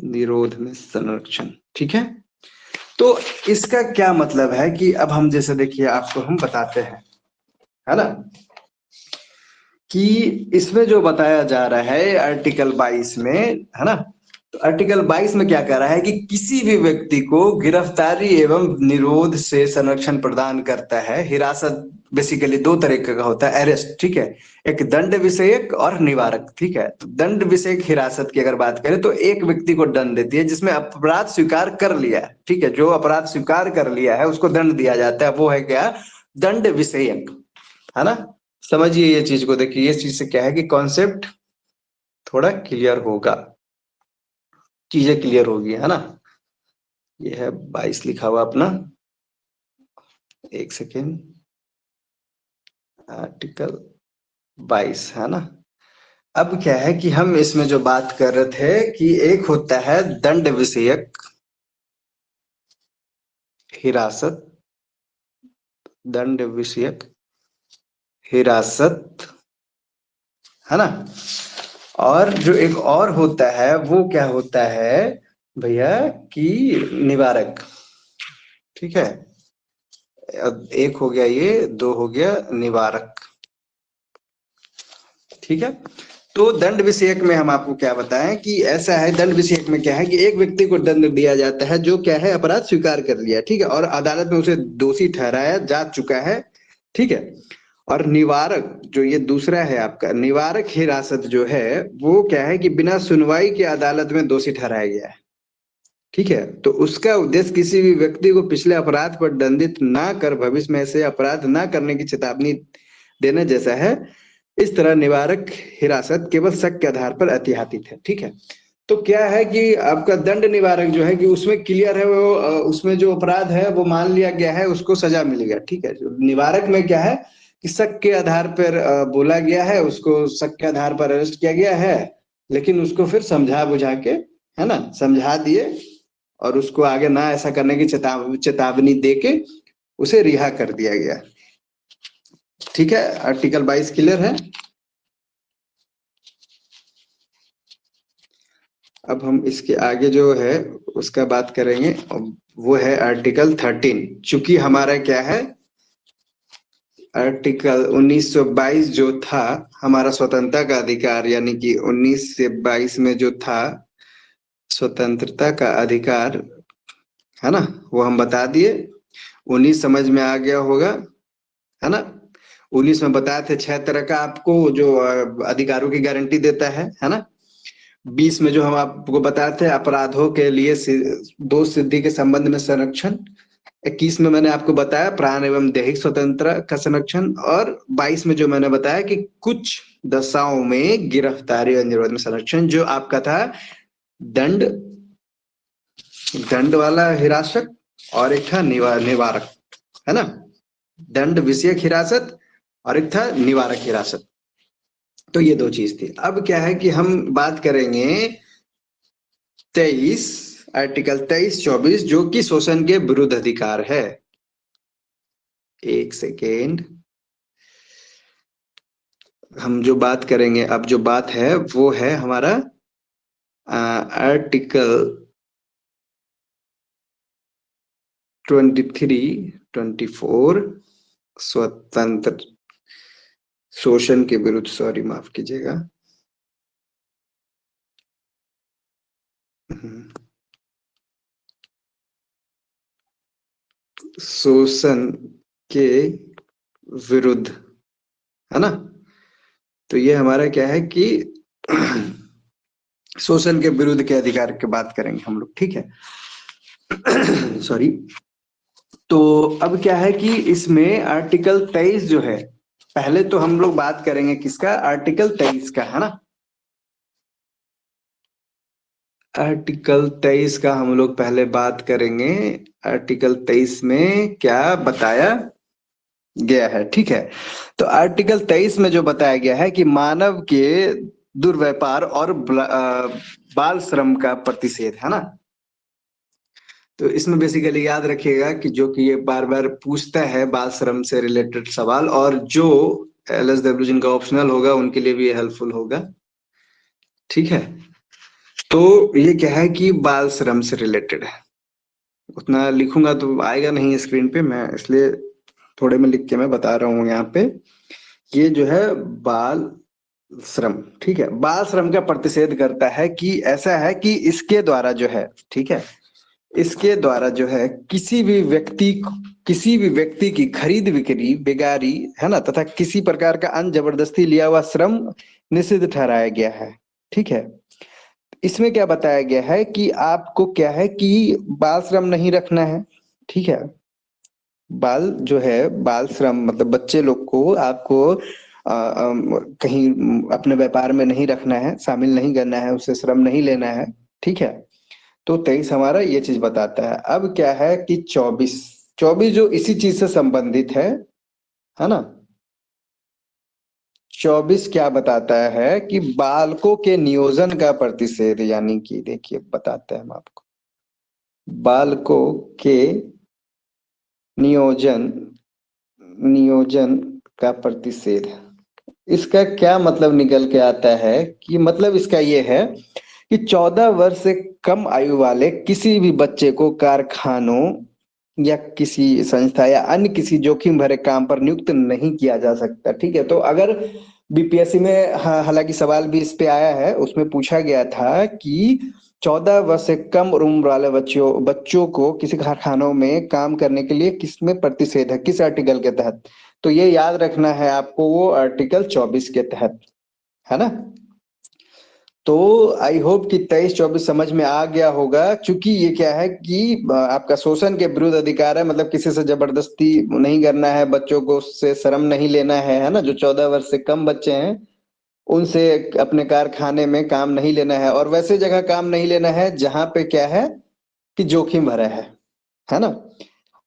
[SPEAKER 1] निरोध में संरक्षण। ठीक है, तो इसका क्या मतलब है कि अब हम जैसे देखिए आपको हम बताते हैं, है ना, कि इसमें जो बताया जा रहा है आर्टिकल 22 में, है ना, तो आर्टिकल 22 में क्या कह रहा है कि किसी भी व्यक्ति को गिरफ्तारी एवं निरोध से संरक्षण प्रदान करता है। हिरासत बेसिकली दो तरीके का होता है, अरेस्ट, ठीक है, एक दंड विषयक और निवारक। ठीक है, तो दंड विषयक हिरासत की अगर बात करें तो एक व्यक्ति को दंड देती है जिसमें अपराध स्वीकार कर लिया है। ठीक है, जो अपराध स्वीकार कर लिया है उसको दंड दिया जाता है, वो है क्या, दंड विषयक, है ना। समझिए ये चीज को, देखिए ये चीज से क्या है कि कॉन्सेप्ट थोड़ा क्लियर होगा, चीजें क्लियर होगी, है ना। ये है 22 लिखा हुआ अपना, एक सेकेंड, आर्टिकल 22 है ना। अब क्या है कि हम इसमें जो बात कर रहे थे कि एक होता है दंड विषयक हिरासत, दंड विषयक हिरासत, है ना, और जो एक और होता है वो क्या होता है भैया कि निवारक। ठीक है, अब एक हो गया ये, दो हो गया निवारक। ठीक है, तो दंड विषयक में हम आपको क्या बताएं कि ऐसा है, दंड विषयक में क्या है कि एक व्यक्ति को दंड दिया जाता है जो क्या है अपराध स्वीकार कर लिया, ठीक है, और अदालत में उसे दोषी ठहराया जा चुका है। ठीक है, और निवारक जो ये दूसरा है आपका, निवारक हिरासत जो है वो क्या है कि बिना सुनवाई के अदालत में दोषी ठहराया गया है। ठीक है, तो उसका उद्देश्य किसी भी व्यक्ति को पिछले अपराध पर दंडित ना कर भविष्य में ऐसे अपराध ना करने की चेतावनी देने जैसा है। इस तरह निवारक हिरासत केवल शक के आधार पर ऐतिहासिक है। ठीक है, तो क्या है कि आपका दंड निवारक जो है कि उसमें क्लियर है, वो उसमें जो अपराध है वो मान लिया गया है, उसको सजा मिल गया। ठीक है, जो निवारक में क्या है कि शक के आधार पर बोला गया है, उसको शक के आधार पर अरेस्ट किया गया है, लेकिन उसको फिर समझा बुझा के, है ना, समझा दिए और उसको आगे ना ऐसा करने की चेतावनी दे के उसे रिहा कर दिया गया। ठीक है, आर्टिकल 22 क्लियर है। अब हम इसके आगे जो है उसका बात करेंगे, वो है आर्टिकल 13। चूंकि हमारा क्या है, आर्टिकल 1922 जो था हमारा स्वतंत्रता का अधिकार, यानी कि 19 से 22 में जो था स्वतंत्रता का अधिकार, है ना, वो हम बता दिए। 19 समझ में आ गया होगा, है ना। 19 में बताए थे 6 तरह का आपको जो अधिकारों की गारंटी देता है ना। 20 में जो हम आपको बताए थे अपराधों के लिए दोष सिद्धि के संबंध में संरक्षण। 21 में मैंने आपको बताया प्राण एवं दैहिक स्वतंत्रता का संरक्षण, और 22 में जो मैंने बताया कि कुछ दशाओं में गिरफ्तारी और निरोध में संरक्षण, जो आपका था दंड, दंड वाला हिरासत, और एक था निवारक, है ना, दंड विषयक हिरासत और एक था निवारक हिरासत। तो ये दो चीज थी। अब क्या है कि हम बात करेंगे 23, आर्टिकल 23-24 जो कि शोषण के विरुद्ध अधिकार है। एक सेकेंड, हम जो बात करेंगे अब जो बात है वो है हमारा आर्टिकल 23-24 स्वतंत्र शोषण के विरुद्ध, सॉरी माफ कीजिएगा, शोषण के विरुद्ध, है ना। तो ये हमारा क्या है कि शोषण के विरुद्ध के अधिकार की बात करेंगे हम लोग। ठीक है, सॉरी। तो अब क्या है कि इसमें आर्टिकल 23 जो है, पहले तो हम लोग बात करेंगे किसका, आर्टिकल 23 का, है ना। आर्टिकल 23 का हम लोग पहले बात करेंगे। आर्टिकल 23 में क्या बताया गया है, ठीक है। तो आर्टिकल 23 में जो बताया गया है कि मानव के दुर्व्यापार और बाल श्रम का प्रतिषेध, है ना। तो इसमें बेसिकली याद रखिएगा कि जो कि ये बार बार पूछता है बाल श्रम से रिलेटेड सवाल, और जो LSW जिनका ऑप्शनल होगा उनके लिए भी ये हेल्पफुल होगा, ठीक है। तो ये क्या है कि बाल श्रम से रिलेटेड है। उतना लिखूंगा तो आएगा नहीं स्क्रीन पे, मैं इसलिए थोड़े में लिख के मैं बता रहा हूँ यहाँ पे। ये जो है बाल श्रम, ठीक है, बाल श्रम का प्रतिषेध करता है कि ऐसा है कि इसके द्वारा जो है, ठीक है, इसके द्वारा जो है किसी भी व्यक्ति की खरीद बिक्री बेगारी, है ना, तथा किसी प्रकार का अन्य जबरदस्ती लिया हुआ श्रम निषिद्ध ठहराया गया है, ठीक है। इसमें क्या बताया गया है कि आपको क्या है कि बाल श्रम नहीं रखना है, ठीक है। बाल जो है, बाल श्रम मतलब बच्चे लोग को आपको कहीं अपने व्यापार में नहीं रखना है, शामिल नहीं करना है, उससे श्रम नहीं लेना है, ठीक है। तो 23 हमारा ये चीज बताता है। अब क्या है कि 24 24 जो इसी चीज से संबंधित है ना। 24 क्या बताता है कि बालकों के नियोजन का प्रतिषेध, यानी कि देखिए बताते हैं हम आपको, बालकों के नियोजन नियोजन का प्रतिषेध। इसका क्या मतलब निकल के आता है कि मतलब इसका ये है कि 14 वर्ष से कम आयु वाले किसी भी बच्चे को कारखानों या किसी संस्था या अन्य किसी जोखिम भरे काम पर नियुक्त नहीं किया जा सकता, ठीक है। तो अगर बीपीएससी में हालांकि सवाल भी इस पे आया है, उसमें पूछा गया था कि 14 वर्ष से कम उम्र वाले बच्चों बच्चों को किसी कारखानों में काम करने के लिए किस में प्रतिषेध है, किस आर्टिकल के तहत। तो ये याद रखना है आपको, वो आर्टिकल 24 के तहत, है ना। तो आई होप कि 23-24 समझ में आ गया होगा, क्योंकि ये क्या है कि आपका शोषण के विरुद्ध अधिकार है, मतलब किसी से जबरदस्ती नहीं करना है, बच्चों को उससे श्रम नहीं लेना है ना। जो 14 वर्ष से कम बच्चे हैं उनसे अपने कारखाने में काम नहीं लेना है, और वैसे जगह काम नहीं लेना है जहां पे क्या है कि जोखिम भरा है ना।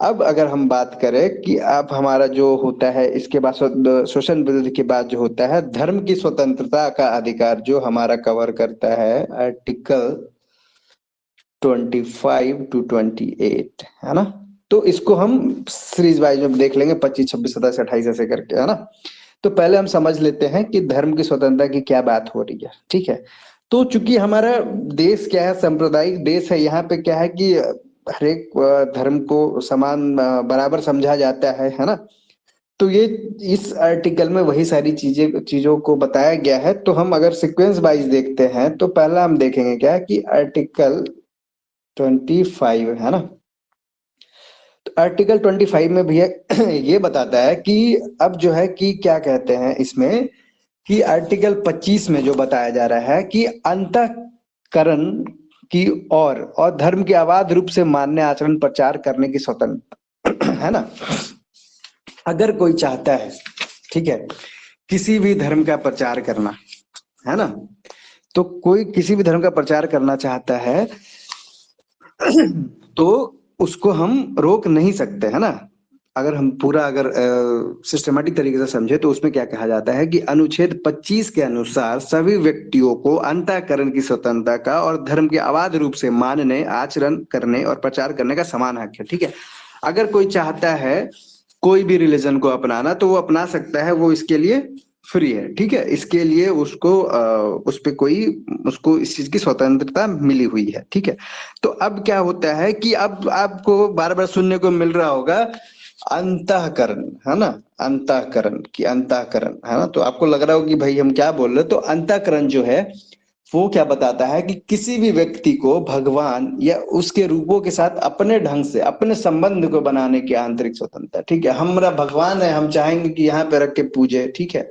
[SPEAKER 1] अब अगर हम बात करें कि अब हमारा जो होता है इसके बाद शोषण विरोध के बाद जो होता है धर्म की स्वतंत्रता का अधिकार, जो हमारा कवर करता है आर्टिकल 25 to 28, है ना। तो इसको हम सीरीज वाइज में देख लेंगे, 25, 26, 27, 28 ऐसे करके, है ना। तो पहले हम समझ लेते हैं कि धर्म की स्वतंत्रता की क्या बात हो रही है, ठीक है। तो चूंकि हमारा देश क्या है, सांप्रदायिक देश है, यहाँ पे क्या है कि हर एक धर्म को समान बराबर समझा जाता है ना। तो ये इस आर्टिकल में वही सारी चीजों को बताया गया है। तो हम अगर सीक्वेंस वाइज देखते हैं तो पहला हम देखेंगे क्या कि आर्टिकल 25, है ना। तो आर्टिकल 25 में भैया ये बताता है कि अब जो है कि क्या कहते हैं इसमें कि आर्टिकल 25 में जो बताया जा रहा है कि अंतःकरण की और धर्म के अबाध रूप से मान्य आचरण प्रचार करने की स्वतंत्रता है ना। अगर कोई चाहता है, ठीक है, किसी भी धर्म का प्रचार करना, है ना, तो कोई किसी भी धर्म का प्रचार करना चाहता है तो उसको हम रोक नहीं सकते, है ना। अगर हम पूरा अगर सिस्टमेटिक तरीके से समझे तो उसमें क्या कहा जाता है कि अनुच्छेद 25 के अनुसार सभी व्यक्तियों को अंतःकरण की स्वतंत्रता का और धर्म के अबाध रूप से मानने, आचरण करने और प्रचार करने का समान हक है, ठीक है। अगर कोई चाहता है कोई भी रिलीजन को अपनाना तो वो अपना सकता है, वो इसके लिए फ्री है, ठीक है। इसके लिए उसको उस पे कोई उसको इस चीज की स्वतंत्रता मिली हुई है, ठीक है। तो अब क्या होता है कि अब आपको बार बार सुनने को मिल रहा होगा अंतःकरण, है ना, अंतःकरण की अंतःकरण, है ना। तो आपको लग रहा हो कि भाई हम क्या बोल रहे, तो अंतःकरण जो है वो क्या बताता है कि किसी भी व्यक्ति को भगवान या उसके रूपों के साथ अपने ढंग से अपने संबंध को बनाने की आंतरिक स्वतंत्रता, ठीक है। हमारा भगवान है, हम चाहेंगे कि यहाँ पे रख के पूजे, ठीक है,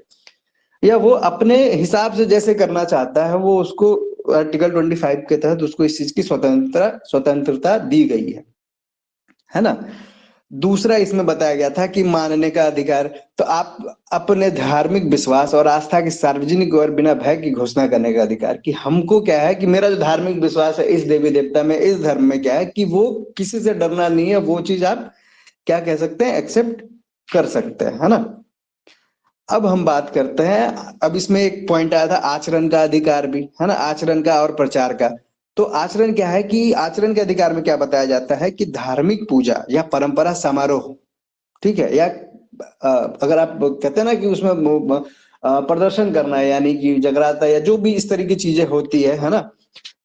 [SPEAKER 1] या वो अपने हिसाब से जैसे करना चाहता है वो उसको आर्टिकल 25 के तहत उसको इस चीज की स्वतंत्रता स्वतंत्रता दी गई है ना। दूसरा इसमें बताया गया था कि मानने का अधिकार, तो आप अपने धार्मिक विश्वास और आस्था की सार्वजनिक और बिना भय की घोषणा करने का अधिकार, कि हमको क्या है कि मेरा जो धार्मिक विश्वास है इस देवी देवता में, इस धर्म में, क्या है कि वो किसी से डरना नहीं है, वो चीज आप क्या कह सकते हैं, एक्सेप्ट कर सकते हैं, है ना। अब हम बात करते हैं, अब इसमें एक पॉइंट आया था आचरण का अधिकार भी, है ना, आचरण का और प्रचार का। तो आचरण क्या है कि आचरण के अधिकार में क्या बताया जाता है कि धार्मिक पूजा या परंपरा समारोह, ठीक है, या अगर आप कहते हैं ना कि उसमें प्रदर्शन करना है, यानी कि जगराता या जो भी इस तरह की चीजें होती है ना,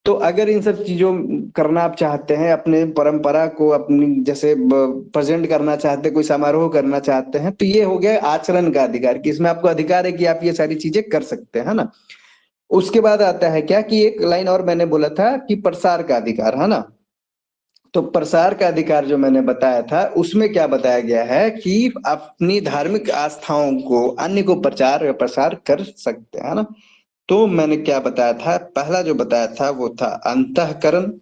[SPEAKER 1] तो अगर इन सब चीजों करना आप चाहते हैं, अपने परंपरा को अपनी जैसे प्रेजेंट करना चाहते हैं, कोई समारोह करना चाहते हैं, तो ये हो गया आचरण का अधिकार, कि इसमें आपको अधिकार है कि आप ये सारी चीजें कर सकते हैं, है ना। उसके बाद आता है क्या कि एक लाइन और मैंने बोला था कि प्रसार का अधिकार, है ना। तो प्रसार का अधिकार जो मैंने बताया था उसमें क्या बताया गया है कि अपनी धार्मिक आस्थाओं को अन्य को प्रचार या प्रसार कर सकते हैं, है ना। तो मैंने क्या बताया था, पहला जो बताया था वो था अंतःकरण,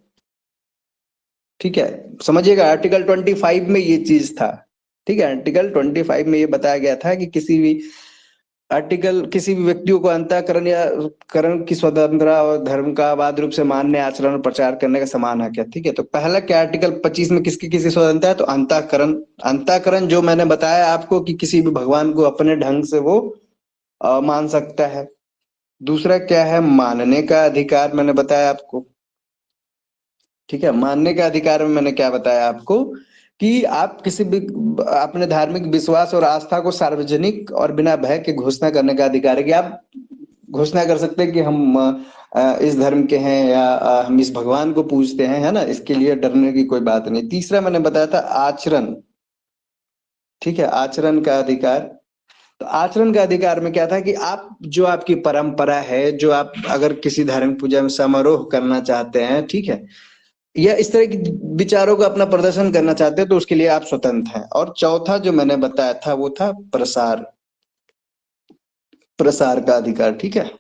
[SPEAKER 1] ठीक है, समझिएगा आर्टिकल 25 में ये चीज था, ठीक है, आर्टिकल 25 में ये बताया गया था कि किसी भी व्यक्तियों को अंतःकरण या करण की स्वतंत्रता और धर्म का अबाध रूप से मानने, आचरण और प्रचार करने का समान हक है, ठीक है। तो पहला क्या आर्टिकल 25 में किसकी किसी स्वतंत्रता है, तो अंतःकरण, अंतःकरण जो मैंने बताया आपको कि किसी भी भगवान को अपने ढंग से वो मान सकता है। दूसरा क्या है, मानने का अधिकार, मैंने बताया आपको, ठीक है, मानने का अधिकार में मैंने क्या बताया आपको कि आप किसी भी अपने धार्मिक विश्वास और आस्था को सार्वजनिक और बिना भय के घोषणा करने का अधिकार है, कि आप घोषणा कर सकते हैं कि हम इस धर्म के हैं, या हम इस भगवान को पूजते हैं, है ना, इसके लिए डरने की कोई बात नहीं। तीसरा मैंने बताया था आचरण, ठीक है, आचरण का अधिकार। तो आचरण का अधिकार में क्या था कि आप जो आपकी परंपरा है, जो आप अगर किसी धार्मिक पूजा में समारोह करना चाहते हैं, ठीक है, या इस तरह की विचारों का अपना प्रदर्शन करना चाहते हैं, तो उसके लिए आप स्वतंत्र हैं। और चौथा जो मैंने बताया था वो था प्रसार, प्रसार का अधिकार, ठीक है,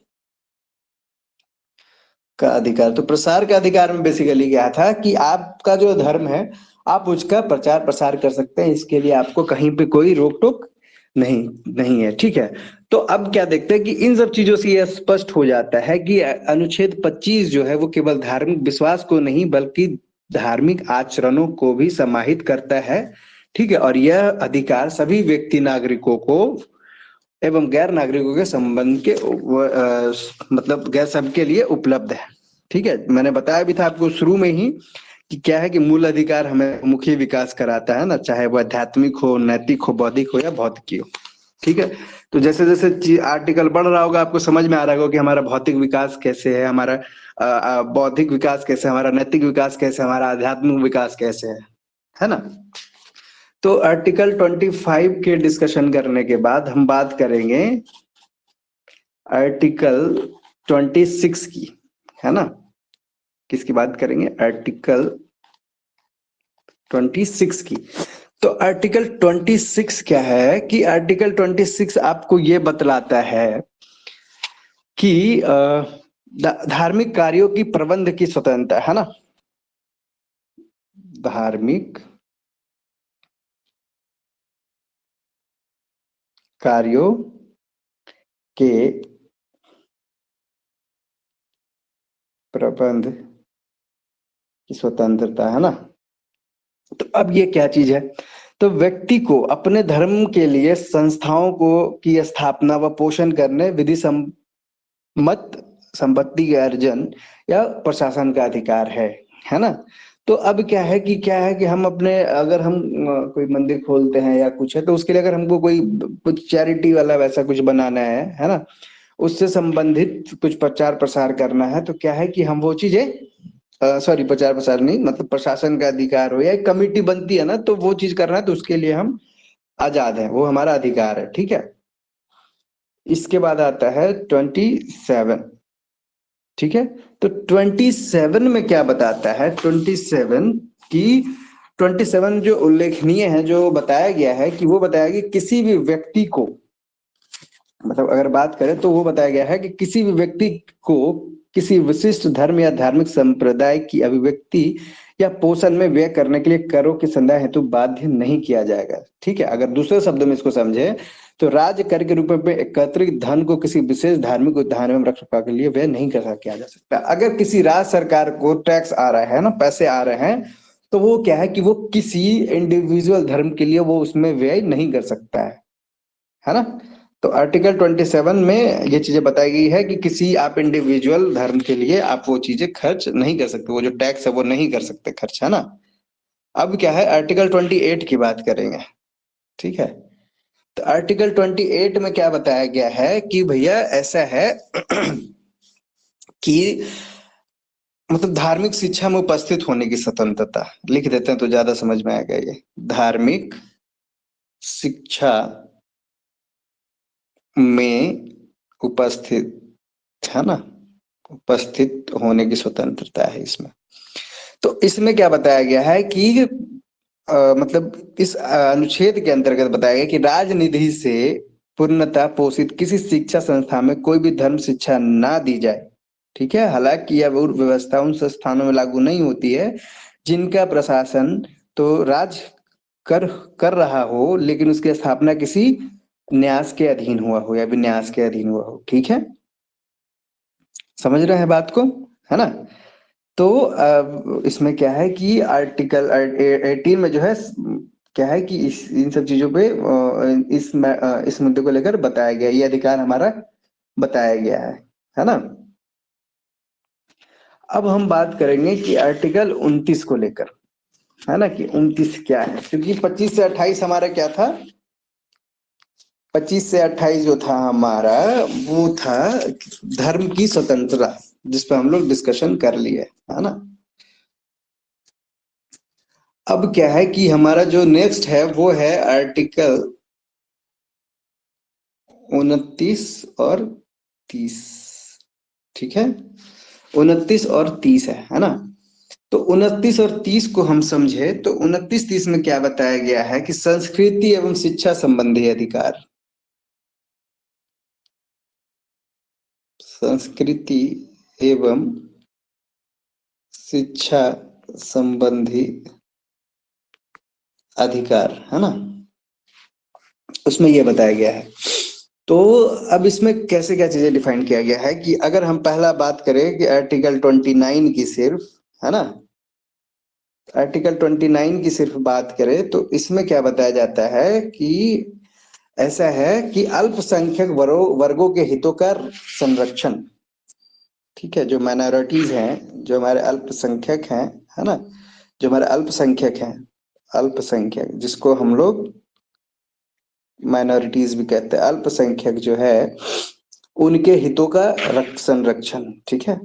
[SPEAKER 1] का अधिकार। तो प्रसार का अधिकार में बेसिकली क्या था कि आपका जो धर्म है आप उसका प्रचार प्रसार कर सकते हैं, इसके लिए आपको कहीं पे कोई रोक टोक नहीं नहीं है, ठीक है। तो अब क्या देखते हैं कि इन सब चीजों से यह स्पष्ट हो जाता है कि अनुच्छेद 25 जो है वो केवल धार्मिक विश्वास को नहीं बल्कि धार्मिक आचरणों को भी समाहित करता है, ठीक है। और यह अधिकार सभी व्यक्ति नागरिकों को एवं गैर नागरिकों के संबंध के मतलब गैर सबके लिए उपलब्ध है, ठीक है। मैंने बताया भी था आपको शुरू में ही कि क्या है कि मूल अधिकार हमें मुख्य विकास कराता है ना, चाहे वो आध्यात्मिक हो, नैतिक हो, बौद्धिक हो या भौतिक हो, ठीक है। तो जैसे जैसे आर्टिकल बढ़ रहा होगा आपको समझ में आ रहा होगा कि हमारा भौतिक विकास कैसे है, हमारा बौद्धिक विकास कैसे है, हमारा नैतिक विकास कैसे है, हमारा आध्यात्मिक विकास कैसे है ना। तो आर्टिकल 25 के डिस्कशन करने के बाद हम बात करेंगे आर्टिकल 26 की, है ना। किसकी बात करेंगे, आर्टिकल 26 की। तो आर्टिकल 26 क्या है कि आर्टिकल 26 आपको ये बतलाता है कि धार्मिक कार्यों की प्रबंध की स्वतंत्रता, है ना, धार्मिक कार्यों के प्रबंध की स्वतंत्रता, है ना। तो अब ये क्या चीज है, तो व्यक्ति को अपने धर्म के लिए संस्थाओं को की स्थापना व पोषण करने, विधि सम्मत संपत्ति के अर्जन या प्रशासन का अधिकार है ना। तो अब क्या है कि हम अपने अगर हम कोई मंदिर खोलते हैं या कुछ है, तो उसके लिए अगर हमको कोई कुछ चैरिटी वाला वैसा कुछ बनाना है ना, उससे संबंधित कुछ प्रचार प्रसार करना है, तो क्या है कि हम वो चीजें सॉरी प्रचार प्रसार नहीं, मतलब प्रशासन का अधिकार हो या एक कमिटी बनती है ना, तो वो चीज करना है, तो उसके लिए हम आजाद हैं, वो हमारा अधिकार है, ठीक है। इसके बाद आता है 27, ठीक है। तो 27 में क्या बताता है, 27 की 27 जो उल्लेखनीय है, जो बताया गया है कि वो बताया कि किसी भी व्यक्ति को, मतलब अगर बात करें तो वो बताया गया है कि किसी भी व्यक्ति को किसी विशिष्ट धर्म या धार्मिक संप्रदाय की अभिव्यक्ति या पोषण में व्यय करने के लिए करों की संध्या हेतु बाध्य नहीं किया जाएगा। ठीक है, अगर दूसरे शब्दों में इसको समझे तो राज्य कर के रूप में एकत्रित धन को किसी विशेष धार्मिक उद्यान में रख रखाव के लिए व्यय नहीं कर किया जा सकता। अगर किसी राज्य सरकार को टैक्स आ रहा है ना, पैसे आ रहे हैं, तो वो क्या है कि वो किसी इंडिविजुअल धर्म के लिए वो उसमें व्यय नहीं कर सकता है ना। तो आर्टिकल 27 में ये चीजें बताई गई है कि किसी आप इंडिविजुअल धर्म के लिए आप वो चीजें खर्च नहीं कर सकते, वो जो टैक्स है वो नहीं कर सकते खर्च, है ना। अब क्या है, आर्टिकल 28 की बात करेंगे। ठीक है, तो आर्टिकल 28 में क्या बताया गया है कि भैया ऐसा है कि मतलब धार्मिक शिक्षा में उपस्थित होने की स्वतंत्रता, लिख देते हैं तो ज्यादा समझ में आएगा। ये धार्मिक शिक्षा में उपस्थित, है ना, उपस्थित होने की स्वतंत्रता है इसमें। तो इसमें क्या बताया गया है कि मतलब इस अनुच्छेद के अंतर्गत बताया गया कि राजनिधि से पूर्णतः पोषित किसी शिक्षा संस्था में कोई भी धर्म शिक्षा ना दी जाए। ठीक है, हालांकि यह व्यवस्था उन संस्थानों में लागू नहीं होती है जिनका प्रशासन तो राज कर कर रहा हो, लेकिन उसकी स्थापना किसी न्यास के अधीन हुआ हो या विन्यास के अधीन हुआ हो। ठीक है, समझ रहे हैं बात को, है ना। तो इसमें क्या है कि आर्टिकल 18 में जो है क्या है कि इन सब चीजों पे इस मुद्दे को लेकर बताया गया, ये अधिकार हमारा बताया गया है ना। अब हम बात करेंगे कि आर्टिकल 29 को लेकर, है ना, कि 29 क्या है, क्योंकि 25 से 28 हमारा क्या था, 25 से 28 जो था हमारा वो था धर्म की स्वतंत्रता, जिस पर हम लोग डिस्कशन कर लिए, है ना। अब क्या है कि हमारा जो नेक्स्ट है वो है आर्टिकल 29 और 30। ठीक है, 29 और 30 है ना। तो 29 और 30 को हम समझे तो 29-30 में क्या बताया गया है कि संस्कृति एवं शिक्षा संबंधी अधिकार, संस्कृति एवं शिक्षा संबंधी अधिकार, है ना, उसमें यह बताया गया है। तो अब इसमें कैसे क्या चीजें डिफाइन किया गया है कि अगर हम पहला बात करें कि आर्टिकल 29 की सिर्फ, है ना, आर्टिकल 29 की सिर्फ बात करें तो इसमें क्या बताया जाता है कि ऐसा है कि अल्पसंख्यक वर्गों के हितों का संरक्षण। ठीक है, जो माइनॉरिटीज हैं, जो हमारे अल्पसंख्यक हैं, है ना, जो हमारे अल्पसंख्यक हैं, अल्पसंख्यक जिसको हम लोग माइनॉरिटीज भी कहते हैं, अल्पसंख्यक जो है उनके हितों का संरक्षण। ठीक है,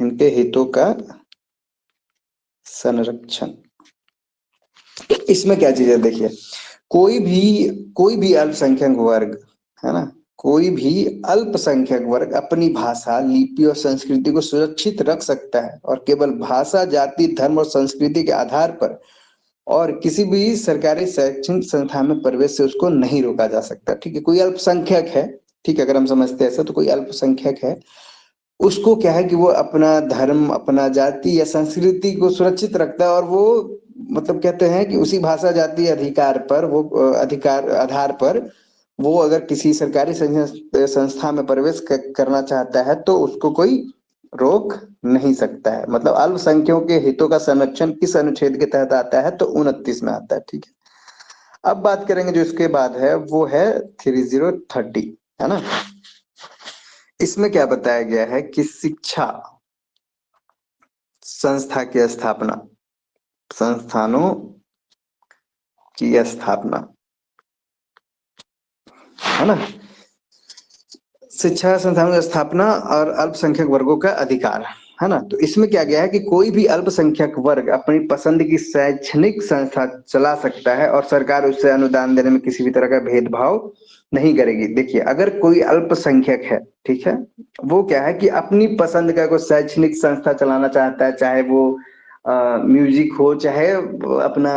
[SPEAKER 1] इनके हितों का संरक्षण। तो इसमें क्या चीज है, देखिए, कोई भी अल्पसंख्यक वर्ग, है ना, कोई भी अल्पसंख्यक वर्ग अपनी भाषा, लिपि और संस्कृति को सुरक्षित रख सकता है और केवल भाषा, जाति, धर्म और संस्कृति के आधार पर और किसी भी सरकारी शैक्षणिक संस्था में प्रवेश से उसको नहीं रोका जा सकता। ठीक है, कोई अल्पसंख्यक है, ठीक है, अगर हम समझते हैं ऐसा, तो कोई अल्पसंख्यक है, उसको क्या है कि वो अपना धर्म, अपना जाति या संस्कृति को सुरक्षित रखता है और वो मतलब कहते हैं कि उसी भाषा, जाति, अधिकार पर वो अधिकार आधार पर वो अगर किसी सरकारी संस्था में प्रवेश करना चाहता है तो उसको कोई रोक नहीं सकता है। मतलब अल्पसंख्यकों के हितों का संरक्षण किस अनुच्छेद के तहत आता है, तो 29 में आता है। ठीक है, अब बात करेंगे जो इसके बाद है वो है 3030, है ना। इसमें क्या बताया गया है कि शिक्षा संस्था की स्थापना, संस्थानों की स्थापना, है ना, शिक्षा संस्थानों की स्थापना और अल्पसंख्यक वर्गों का अधिकार, है ना। तो इसमें क्या गया है कि कोई भी अल्पसंख्यक वर्ग अपनी पसंद की शैक्षणिक संस्था चला सकता है और सरकार उससे अनुदान देने में किसी भी तरह का भेदभाव नहीं करेगी। देखिए, अगर कोई अल्पसंख्यक है, ठीक है, वो क्या है कि अपनी पसंद का कोई शैक्षणिक संस्था चलाना चाहता है, चाहे वो म्यूजिक हो, चाहे अपना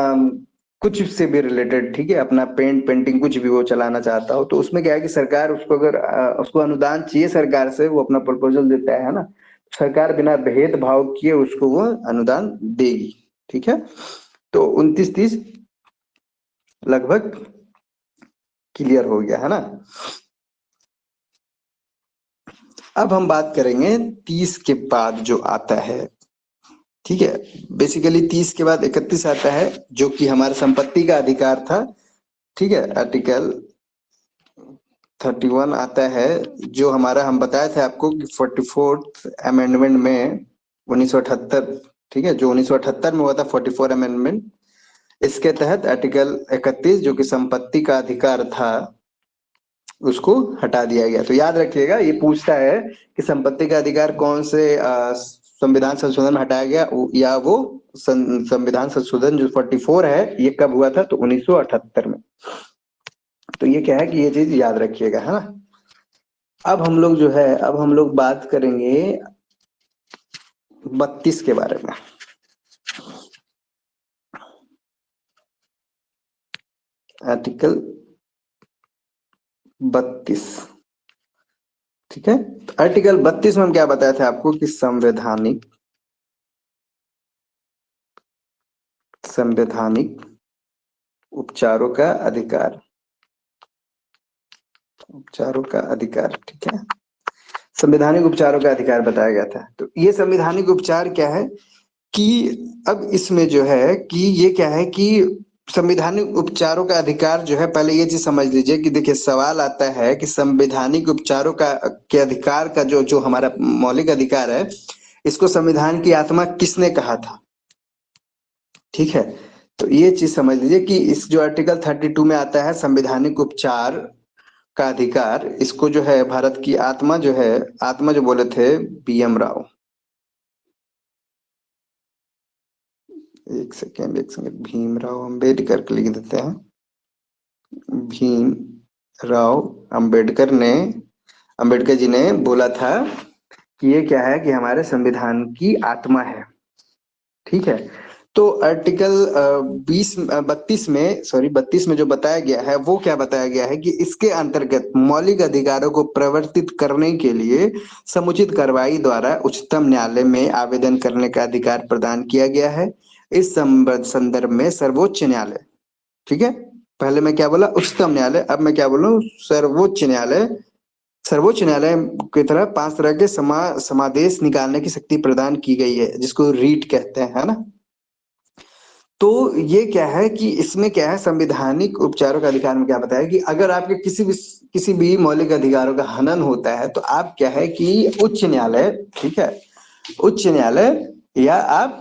[SPEAKER 1] कुछ से भी रिलेटेड, ठीक है, अपना पेंटिंग कुछ भी वो चलाना चाहता हो, तो उसमें क्या है कि सरकार उसको अगर उसको अनुदान चाहिए सरकार से, वो अपना प्रपोजल देता है ना, सरकार बिना भेदभाव किए उसको वो अनुदान देगी। ठीक है, तो 29-30 लगभग क्लियर हो गया है ना। अब हम बात करेंगे 30 के बाद जो आता है। ठीक है, बेसिकली 30 के बाद 31 आता है जो कि हमारे संपत्ति का अधिकार था। ठीक है, आर्टिकल 31 आता है जो हमारा, हम बताए थे आपको कि 44th अमेंडमेंट में 1978, ठीक है, जो 1978 में हुआ था 44 अमेंडमेंट, इसके तहत आर्टिकल 31 जो कि संपत्ति का अधिकार था उसको हटा दिया गया। तो याद रखिएगा, ये पूछता है कि संपत्ति का अधिकार कौन से संविधान संशोधन में हटाया गया, या वो संविधान संशोधन जो 44 है ये कब हुआ था, तो 1978 में। तो ये क्या है कि ये चीज याद रखिएगा, है ना। अब हम लोग जो है, अब हम लोग बात करेंगे 32 के बारे में। आर्टिकल 32, ठीक है। आर्टिकल 32 में हम क्या बताए थे आपको कि संवैधानिक उपचारों का अधिकार, उपचारों का अधिकार, ठीक है, संवैधानिक उपचारों का अधिकार बताया गया था। तो ये संवैधानिक उपचार क्या है कि अब इसमें जो है कि ये क्या है कि संवैधानिक उपचारों का अधिकार जो है, पहले ये चीज समझ लीजिए कि देखिए सवाल आता है कि संवैधानिक उपचारों का के अधिकार का जो जो हमारा मौलिक अधिकार है, इसको संविधान की आत्मा किसने कहा था। ठीक है, तो ये चीज समझ लीजिए कि इस जो आर्टिकल 32 में आता है संवैधानिक उपचार का अधिकार, इसको जो है भारत की आत्मा जो है, आत्मा जो बोले थे BM राव, एक सेकेंड भीमराव अंबेडकर के लिख देते हैं। भीम राव अंबेडकर ने, अंबेडकर जी ने बोला था कि ये क्या है कि हमारे संविधान की आत्मा है। ठीक है, तो आर्टिकल 32 में, सॉरी 32 में जो बताया गया है वो क्या बताया गया है कि इसके अंतर्गत मौलिक अधिकारों को प्रवर्तित करने के लिए समुचित कार्रवाई द्वारा उच्चतम न्यायालय में आवेदन करने का अधिकार प्रदान किया गया है। इस संदर्भ में सर्वोच्च न्यायालय, ठीक है, पहले मैं क्या बोला उच्चतम न्यायालय, अब मैं क्या बोल रहा हूँ सर्वोच्च न्यायालय, सर्वोच्च न्यायालय की तरह 5 तरह के समादेश निकालने की शक्ति प्रदान की गई है जिसको रीट कहते हैं, है ना। तो ये क्या है कि इसमें क्या है, संवैधानिक उपचारों का अधिकार में क्या बताया कि अगर आपके किसी भी मौलिक अधिकारों का हनन होता है तो आप क्या है कि उच्च न्यायालय, ठीक है, उच्च न्यायालय या आप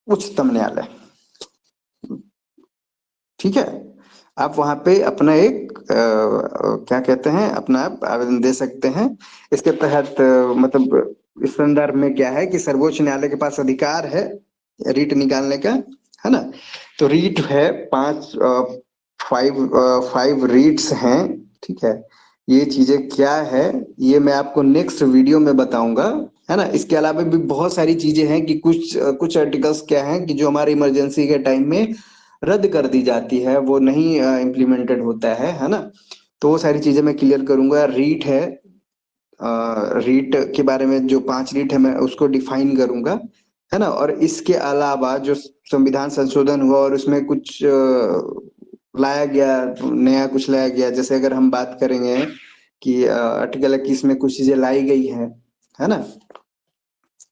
[SPEAKER 1] उच्चतम न्यायालय, ठीक है, आप वहां पे अपना एक क्या कहते हैं, अपना आप आवेदन दे सकते हैं। इसके तहत मतलब इस संदर्भ में क्या है कि सर्वोच्च न्यायालय के पास अधिकार है रीट निकालने का, है ना। तो रीट है 5 रीट्स हैं। ठीक है, ये चीजें क्या है ये मैं आपको नेक्स्ट वीडियो में बताऊंगा, है ना। इसके अलावा भी बहुत सारी चीजें हैं कि कुछ आर्टिकल्स क्या हैं कि जो हमारे इमरजेंसी के टाइम में रद्द कर दी जाती है, वो नहीं इम्प्लीमेंटेड होता है ना। तो वो सारी चीजें मैं क्लियर करूंगा। रीट है, रीट के बारे में जो 5 रीट है मैं उसको डिफाइन करूंगा, है ना। और इसके अलावा जो संविधान संशोधन हुआ और उसमें कुछ लाया गया, नया कुछ लाया गया, जैसे अगर हम बात करेंगे कि आर्टिकल 21 में कुछ चीजें लाई गई है ना,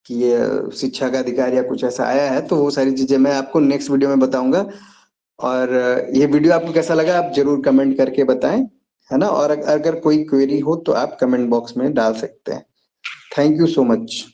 [SPEAKER 1] कि ये शिक्षा का अधिकार या कुछ ऐसा आया है, तो वो सारी चीजें मैं आपको नेक्स्ट वीडियो में बताऊंगा। और ये वीडियो आपको कैसा लगा आप जरूर कमेंट करके बताएं, है ना। और अगर कोई क्वेरी हो तो आप कमेंट बॉक्स में डाल सकते हैं। Thank you so much.